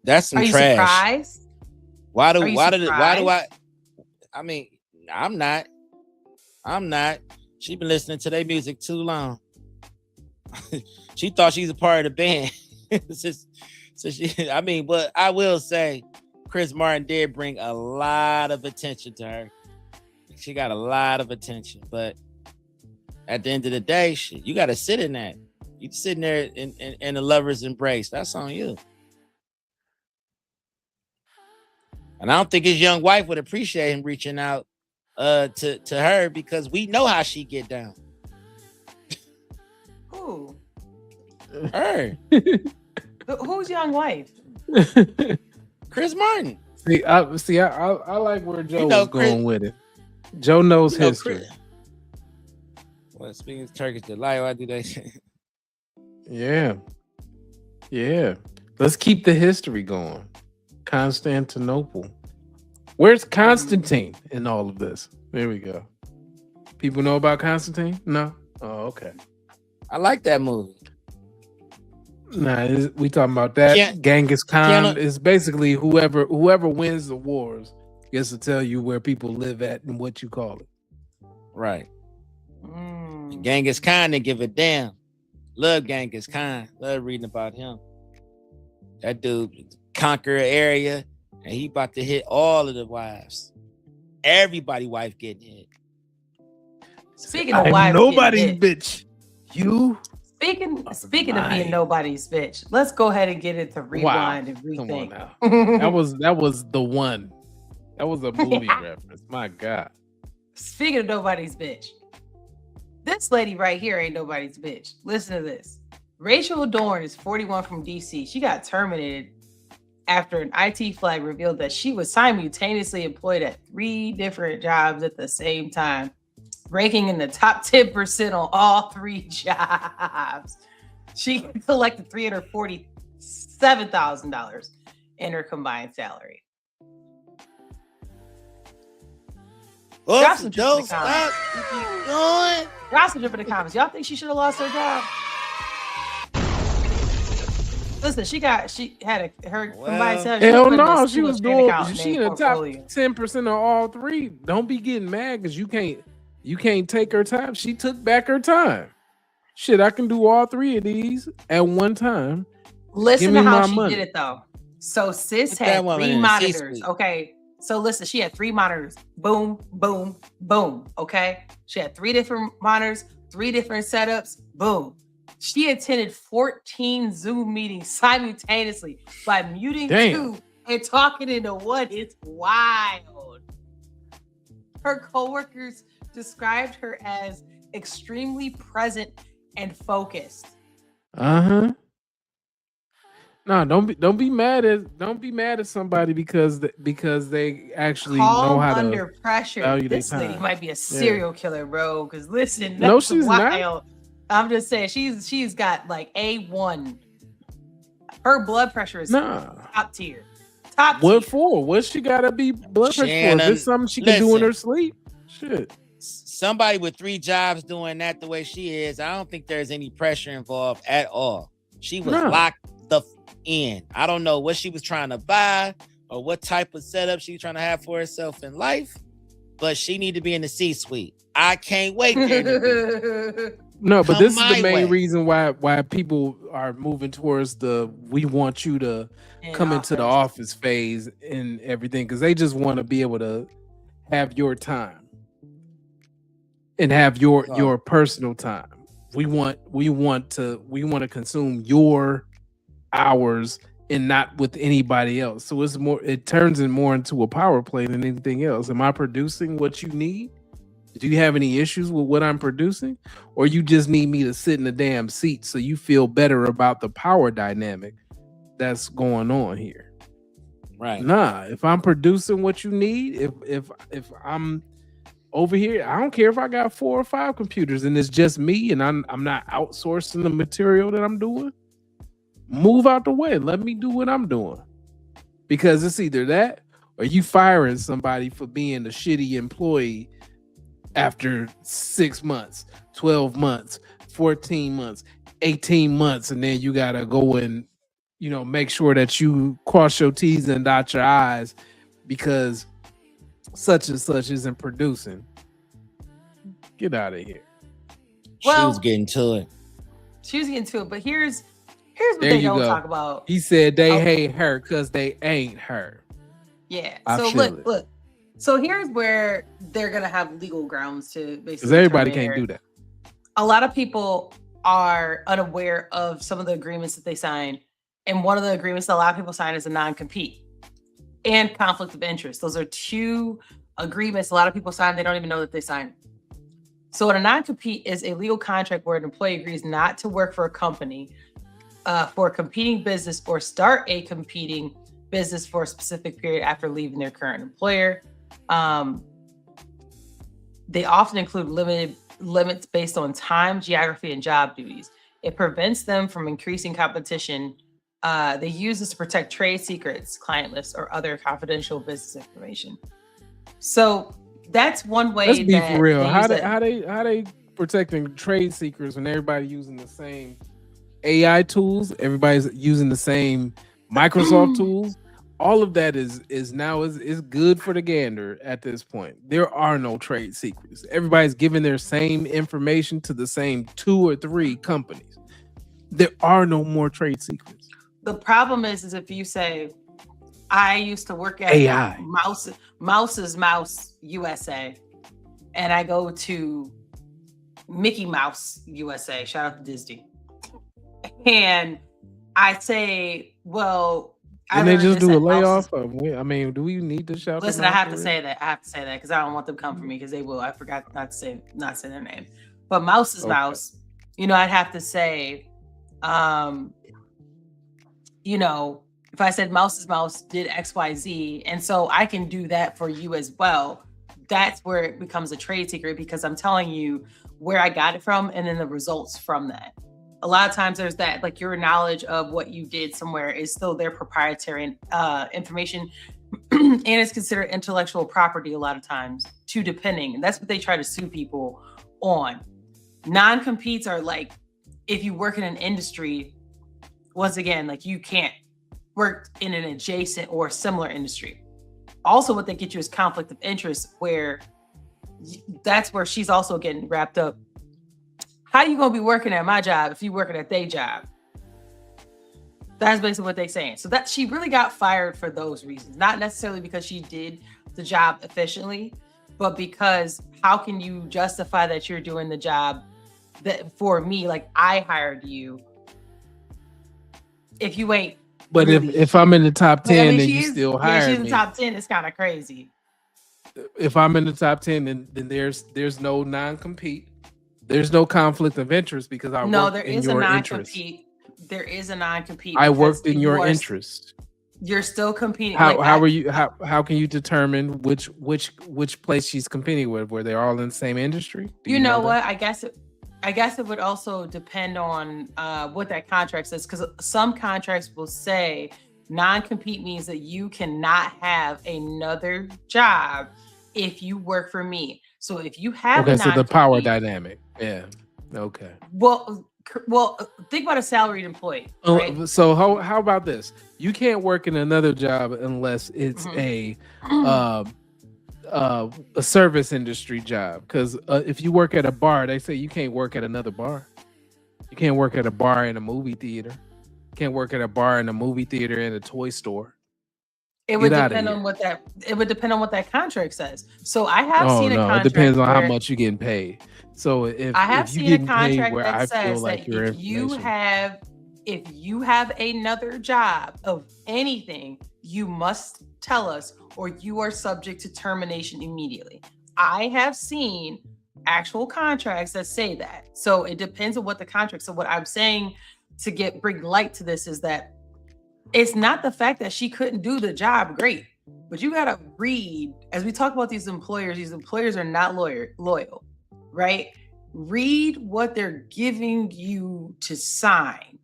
That's some Are you trash. surprised? Why do surprised? I mean, I'm not. She been listening to their music too long. She thought she's a part of the band. But I will say Chris Martin did bring a lot of attention to her. She got a lot of attention, but at the end of the day, shit, you got to sit in that. You sitting there in a lover's embrace. That's on you. And I don't think his young wife would appreciate him reaching out to her because we know how she get down. Who? Her. Who's young wife? Chris Martin. I like where Joe was going with it. Joe knows history. Well, speaking of Turkish Delight, why do they say? Yeah. Let's keep the history going. Constantinople. Where's Constantine in all of this? There we go. People know about Constantine? No? Oh, okay. I like that movie. Nah, we talking about that. Genghis Khan is basically whoever wins the wars gets to tell you where people live at and what you call it. Right. Genghis Khan didn't give a damn. Love Genghis Khan. Love reading about him. That dude conquer an area, and he about to hit all of the wives. Everybody wife getting hit. Speaking of wives, nobody's getting hit, bitch. You. Speaking of being nobody's bitch, let's go ahead and get it to rewind and Come on rethink. now. That was the one. That was a movie reference. My God. Speaking of nobody's bitch, this lady right here ain't nobody's bitch. Listen to this. Rachel Dorn is 41 from DC. She got terminated after an IT flag revealed that she was simultaneously employed at 3 different jobs at the same time, ranking in the top 10% on all 3 jobs. She collected $347,000 in her combined salary. Drop some drip in the comments. Drop some drip in the comments. Y'all think she should have lost her job? Listen, she had her combined salary. Hell no, she was doing. She She in the top 10% of all 3. Don't be getting mad because you can't take her time. She took back her time. Shit, I can do all 3 of these at one time. Listen Give to me how my she money. did it though. So sis Put that had woman 3 in the monitors. C-suite. Okay. So listen, she had 3 monitors. Boom, boom, boom. Okay. She had 3 different monitors, 3 different setups. Boom. She attended 14 Zoom meetings simultaneously by muting Damn. 2 and talking into 1. It's wild. Her coworkers described her as extremely present and focused. Uh-huh. No, don't be mad at somebody because they actually know Calm how under to pressure. value their This lady time. might be a serial killer, bro. Because listen, No, that's she's not. wild. I'm just saying she's got like A1. Her blood pressure is Nah. top tier. Top What tier. for? What she gotta be blood pressure for? Is Shannon, this something she can do in listen. her sleep? Shit. Somebody with 3 jobs doing that the way she is, I don't think there's any pressure involved at all. She was No. locked the in. I don't know what she was trying to buy or what type of setup she was trying to have for herself in life, but she need to be in the C-suite. I can't wait for her to be. No, but Come this is my the main way. reason why people are moving towards the we want you to In come into the office phase and everything because they just want to be able to have your time and have your personal time. We want to consume your hours and not with anybody else. So it turns more into a power play than anything else. Am I producing what you need? Do you have any issues with what I'm producing? Or you just need me to sit in the damn seat so you feel better about the power dynamic that's going on here? Right. Nah, if I'm producing what you need, if I'm over here, I don't care if I got 4 or 5 computers and it's just me and I'm not outsourcing the material that I'm doing. Move out the way. Let me do what I'm doing. Because it's either that or you firing somebody for being a shitty employee after 6 months, 12 months, 14 months, 18 months, and then you gotta go and make sure that you cross your T's and dot your I's because such and such isn't producing. Get out of here. She was getting to it. She was getting to it, but here's what There they you don't go. talk about. He said they hate her because they ain't her. Yeah. I So feel look, it. look. So here's where they're gonna have legal grounds to basically. Because everybody terminate can't her. do that. A lot of people are unaware of some of the agreements that they signed, and one of the agreements that a lot of people sign is a non-compete and conflict of interest. Those are 2 agreements a lot of people sign. They don't even know that they signed. So a non-compete is a legal contract where an employee agrees not to work for a company for a competing business or start a competing business for a specific period after leaving their current employer. They often include limits based on time, geography, and job duties. It prevents them from increasing competition. They use this to protect trade secrets, client lists, or other confidential business information. So that's one way. Let's be that for real. they How use they protecting trade secrets when everybody using the same AI tools? Everybody's using the same Microsoft tools. all of that is good for the gander at this point. There are no trade secrets. Everybody's giving their same information to the same 2 or 3 companies. There are no more trade secrets. The problem is if you say, I used to work at AI. Mouse's Mouse USA, and I go to Mickey Mouse USA, shout out to Disney, and I say, well, and they just do a layoff. I mean, do we need to shout? Listen, I have to say that. Because I don't want them to come for me because they will. I forgot not to say their name. But Mouse's Mouse, I'd have to say, if I said Mouse's Mouse did XYZ, and so I can do that for you as well. That's where it becomes a trade secret because I'm telling you where I got it from and then the results from that. A lot of times there's that, like your knowledge of what you did somewhere is still their proprietary information and it's considered intellectual property a lot of times, too, depending. And that's what they try to sue people on. Non-competes are like, if you work in an industry, once again, like you can't work in an adjacent or similar industry. Also, what they get you is conflict of interest, where that's where she's also getting wrapped up. How you gonna be working at my job if you working at their job? That's basically what they're saying. So that she really got fired for those reasons, not necessarily because she did the job efficiently, but because how can you justify that you're doing the job that for me, like I hired you, if you ain't. But really, if I'm in the top 10, then you she's still hire she's in me. the top 10. It's kind of crazy. If I'm in the top 10, then there's no non-compete. There's no conflict of interest because I worked in your interest. There is a non-compete. I worked in your interest. You're still competing. How can you determine which place she's competing with? Were they all in the same industry? Do you know what? I guess it would also depend on what that contract says, because some contracts will say non-compete means that you cannot have another job if you work for me. So if you have so the power dynamic. Yeah. Okay. Well, think about a salaried employee. Right? So how about this? You can't work in another job unless it's a service industry job. Because if you work at a bar, they say you can't work at another bar. You can't work at a bar in a movie theater. You can't work at a bar in a movie theater and a toy store. It would depend on what that contract says. So I have seen a contract. It depends on how much you're getting paid. So if you seen a contract that says that if you have another job of anything, you must tell us or you are subject to termination immediately. I have seen actual contracts that say that. So it depends on what the contract. So what I'm saying to bring light to this is that it's not the fact that she couldn't do the job great, but you got to read, as we talk about these employers are not loyal, right? Read what they're giving you to sign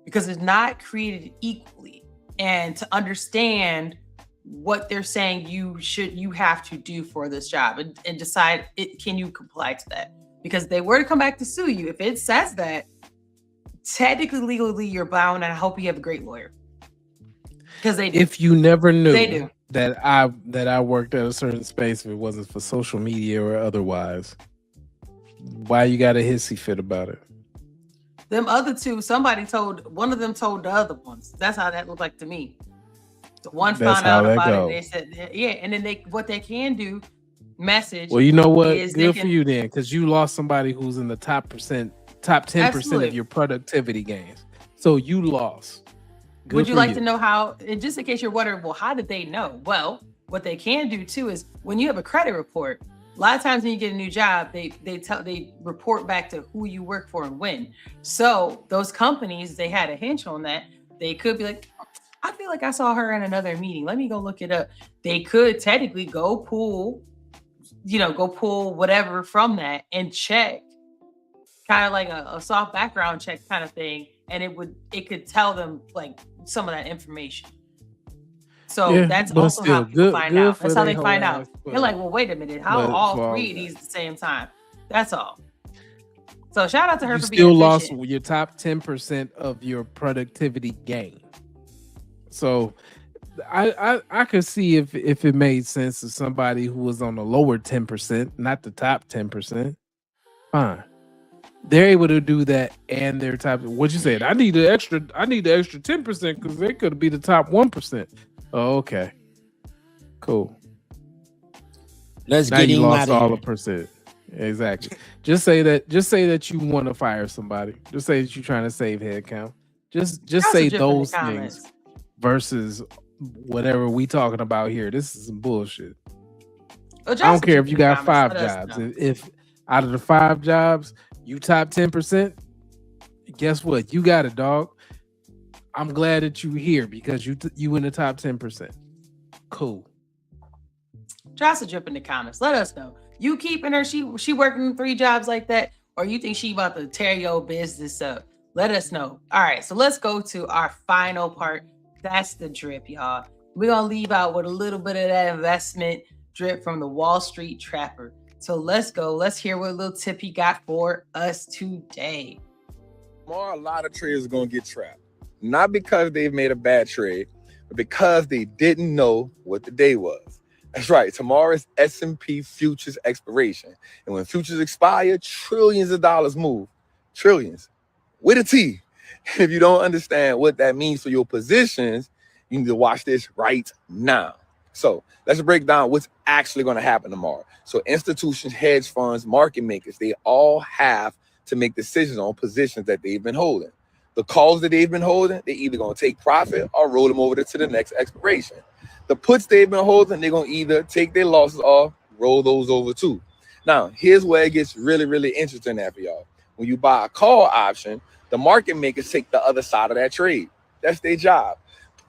because it's not created equally, and to understand what they're saying you have to do for this job and decide can you comply to that? Because if they were to come back to sue you, if it says that, technically legally you're bound, and I hope you have a great lawyer. Because they do. If you never knew they do. that I worked at a certain space, if it wasn't for social media or otherwise, why you got a hissy fit about it? Them other two, one of them told the other ones. That's how that looked like to me. The one found out about it. They said, yeah, and then what they can do, message. Well, you know what? Good for you then, because you lost somebody who's in the top 10% of your productivity gains. So you lost. Good. Would you like to know how? And just in case you're wondering, well, how did they know? Well, what they can do too is when you have a credit report, a lot of times when you get a new job, they report back to who you work for and when. So those companies, they had a hinge on that. They could be like, I feel like I saw her in another meeting. Let me go look it up. They could technically go pull whatever from that and check, kind of like a soft background check kind of thing. And it could tell them like some of that information. So that's also how people find out. That's how they find out. They're like, well, wait a minute, how all three of these at the same time? That's all. So shout out to her for being still lost your top 10% of your productivity gain. So I could see if it made sense to somebody who was on the lower 10%, not the top 10%. Fine. They're able to do that, and they're top. What you said? I need the extra 10% because they could be the top 1%. Oh, okay, cool. Let's Now get you him lost out all of the here. percent. Exactly. Just say that you want to fire somebody. Just say that you're trying to save headcount. Just Also say drip in the those comments. things versus whatever we talking about here. This is some bullshit. Well, I don't also care drip if in you the got comments. 5 Let us jobs. know. If out of the 5 jobs you top 10%, guess what? You got it, dog. I'm glad that you here because you in the top 10%. Cool. Drop a drip in the comments. Let us know. You keeping her? She working 3 jobs like that, or you think she about to tear your business up? Let us know. All right, so let's go to our final part. That's the drip, y'all. We're gonna leave out with a little bit of that investment drip from the Wall Street Trapper. So let's go. Let's hear what little tip he got for us today. Tomorrow, a lot of traders are going to get trapped. Not because they've made a bad trade, but because they didn't know what the day was. That's right. Tomorrow is S&P futures expiration. And when futures expire, trillions of dollars move. Trillions. With a T. If you don't understand what that means for your positions, you need to watch this right now. So let's break down what's actually going to happen tomorrow. So institutions, hedge funds, market makers, they all have to make decisions on positions that they've been holding. The calls that they've been holding, they're either going to take profit or roll them over to the next expiration. The puts they've been holding, they're going to either take their losses or roll those over too. Now, here's where it gets really, really interesting for y'all. When you buy a call option, the market makers take the other side of that trade. That's their job.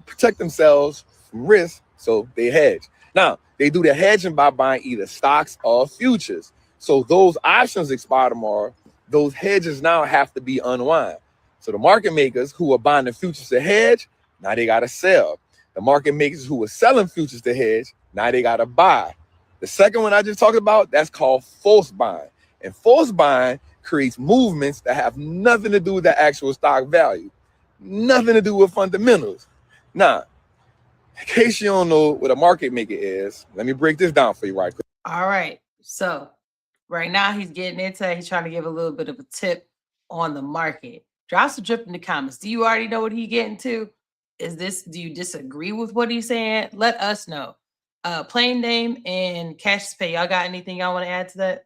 Protect themselves from risk, so they hedge. Now, they do the hedging by buying either stocks or futures. So those options expire tomorrow. Those hedges now have to be unwind. So the market makers who are buying the futures to hedge, now they got to sell. The market makers who are selling futures to hedge, now they got to buy. The second one I just talked about, that's called false buying. And false buying creates movements that have nothing to do with the actual stock value, nothing to do with fundamentals. Now, in case you don't know what a market maker is, let me break this down for you right quick. All right. So right now he's getting into it. He's trying to give a little bit of a tip on the market. Drop some drip in the comments. Do you already know what he's getting to? Do you disagree with what he's saying? Let us know. Plain name and cash pay. Y'all got anything y'all want to add to that?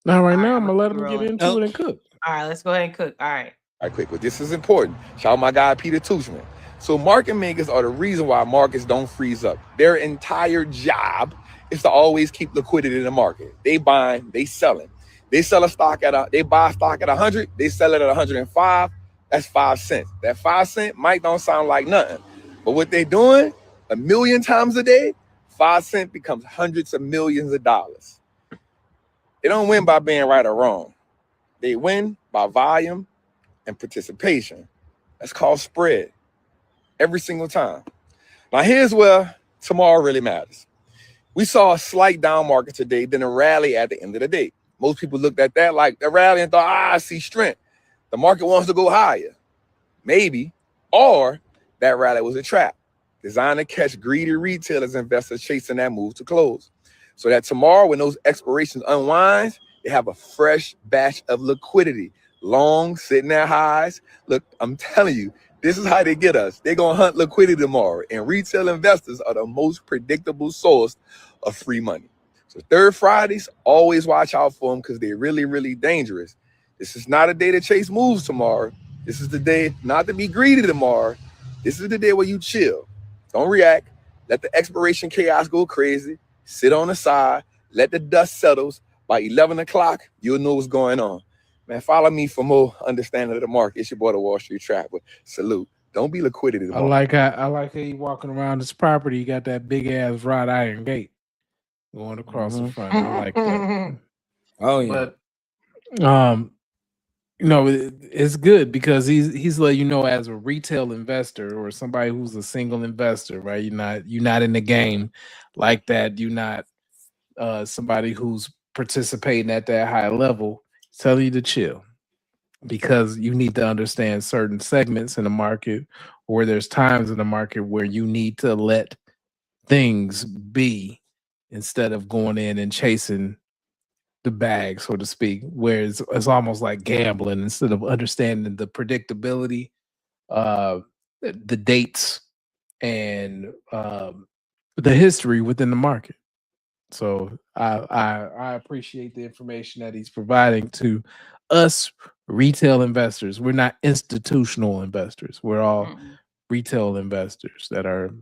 Now, right now, I'm gonna let him get into it and cook. All right, let's go ahead and cook. All right. All right, quick, but this is important. Shout out my guy, Peter Tuchman. So market makers are the reason why markets don't freeze up. Their entire job is to always keep liquidity in the market. They buying, they selling. They sell a stock they buy a stock at 100, they sell it at 105. That's 5 cents. That 5 cent might don't sound like nothing, but what they're doing 1 million times a day, 5 cents becomes hundreds of millions of dollars. They don't win by being right or wrong. They win by volume and participation. That's called spread. Every single time. Now here's where tomorrow really matters. We saw a slight down market today, then a rally at the end of the day. Most people looked at that like the rally and thought, I see strength. The market wants to go higher. Maybe. Or that rally was a trap designed to catch greedy retailers, investors chasing that move to close. So that tomorrow when those expirations unwind, they have a fresh batch of liquidity. Long, sitting at highs. Look, I'm telling you, this is how they get us. They're going to hunt liquidity tomorrow. And retail investors are the most predictable source of free money. So third Fridays, always watch out for them because they're really, really dangerous. This is not a day to chase moves tomorrow. This is the day not to be greedy tomorrow. This is the day where you chill. Don't react. Let the expiration chaos go crazy. Sit on the side. Let the dust settle. By 11 o'clock, you'll know what's going on. Man, follow me for more understanding of the market. It's your boy, the Wall Street Trapper. Salute. Don't be liquidity I tomorrow. like how you walking around this property. You got that big ass wrought iron gate going across the front. I like that. Oh yeah. But it's good because he's letting you know as a retail investor or somebody who's a single investor, right? You're not in the game like that. You're not somebody who's participating at that high level. Telling you to chill. because you need to understand certain segments in the market, or there's times in the market where you need to let things be instead of going in and chasing the bag, so to speak, where it's almost like gambling instead of understanding the predictability, the dates, and the history within the market. So I appreciate the information that he's providing to us retail investors. We're not institutional investors. We're all retail investors that are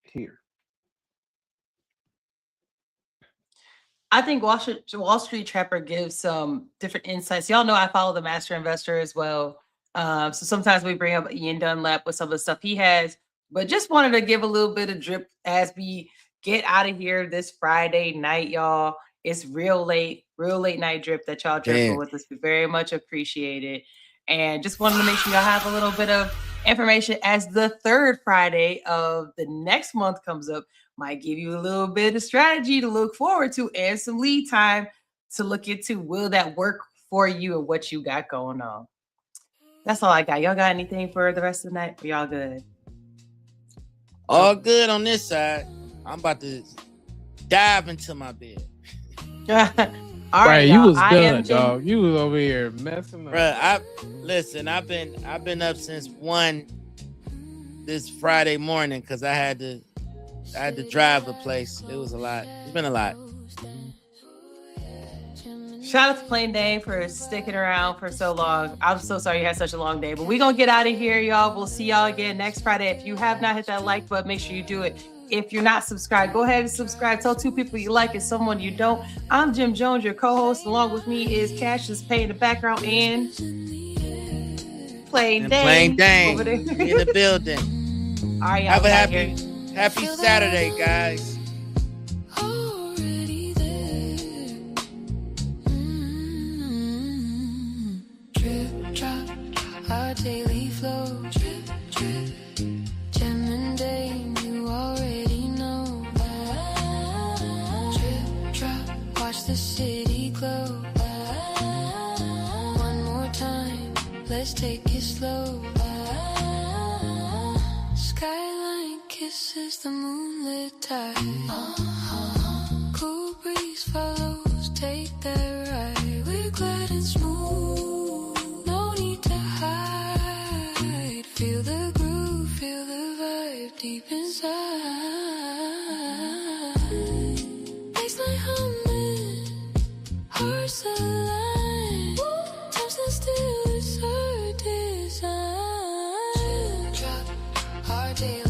here. I think Wall Street Trapper gives some different insights. Y'all know I follow the Master Investor as well. So sometimes we bring up Ian Dunlap with some of the stuff he has, but just wanted to give a little bit of drip as we get out of here this Friday night, y'all. It's real late night drip that y'all dripping with us. We very much appreciate it. And just wanted to make sure y'all have a little bit of information as the third Friday of the next month comes up. Might give you a little bit of strategy to look forward to and some lead time to look into. Will that work for you and what you got going on? That's all I got. Y'all got anything for the rest of the night? Y'all good? All good on this side. I'm about to dive into my bed. All right, you was I done, am dog. You was over here messing up. Bruh, I've been up since 1 this Friday morning because I had to drive the place. It was a lot. It's been a lot. Shout out to Plain Dane for sticking around for so long. I'm so sorry you had such a long day, but we're going to get out of here, y'all. We'll see y'all again next Friday. If you have not hit that like button, make sure you do it. If you're not subscribed, go ahead and subscribe. Tell 2 people you like and someone you don't. I'm Jim Jones, your co-host. Along with me is Cassius Pay in the background and Plain Dane over there. In the building. All right, y'all. Have a happy Saturday, guys. Drip, drop, our daily flow. Drip, drip. Gem and Dane, you already know. Drip, drop, watch the city glow. One more time, let's take it slow. Skyline kisses the moonlit tide. Cool breeze follows, take that ride. We're glad and smooth, no need to hide. Feel the groove, feel the vibe deep inside. Baseline humming, hearts align. Time stands still, it's our design. Drop our daily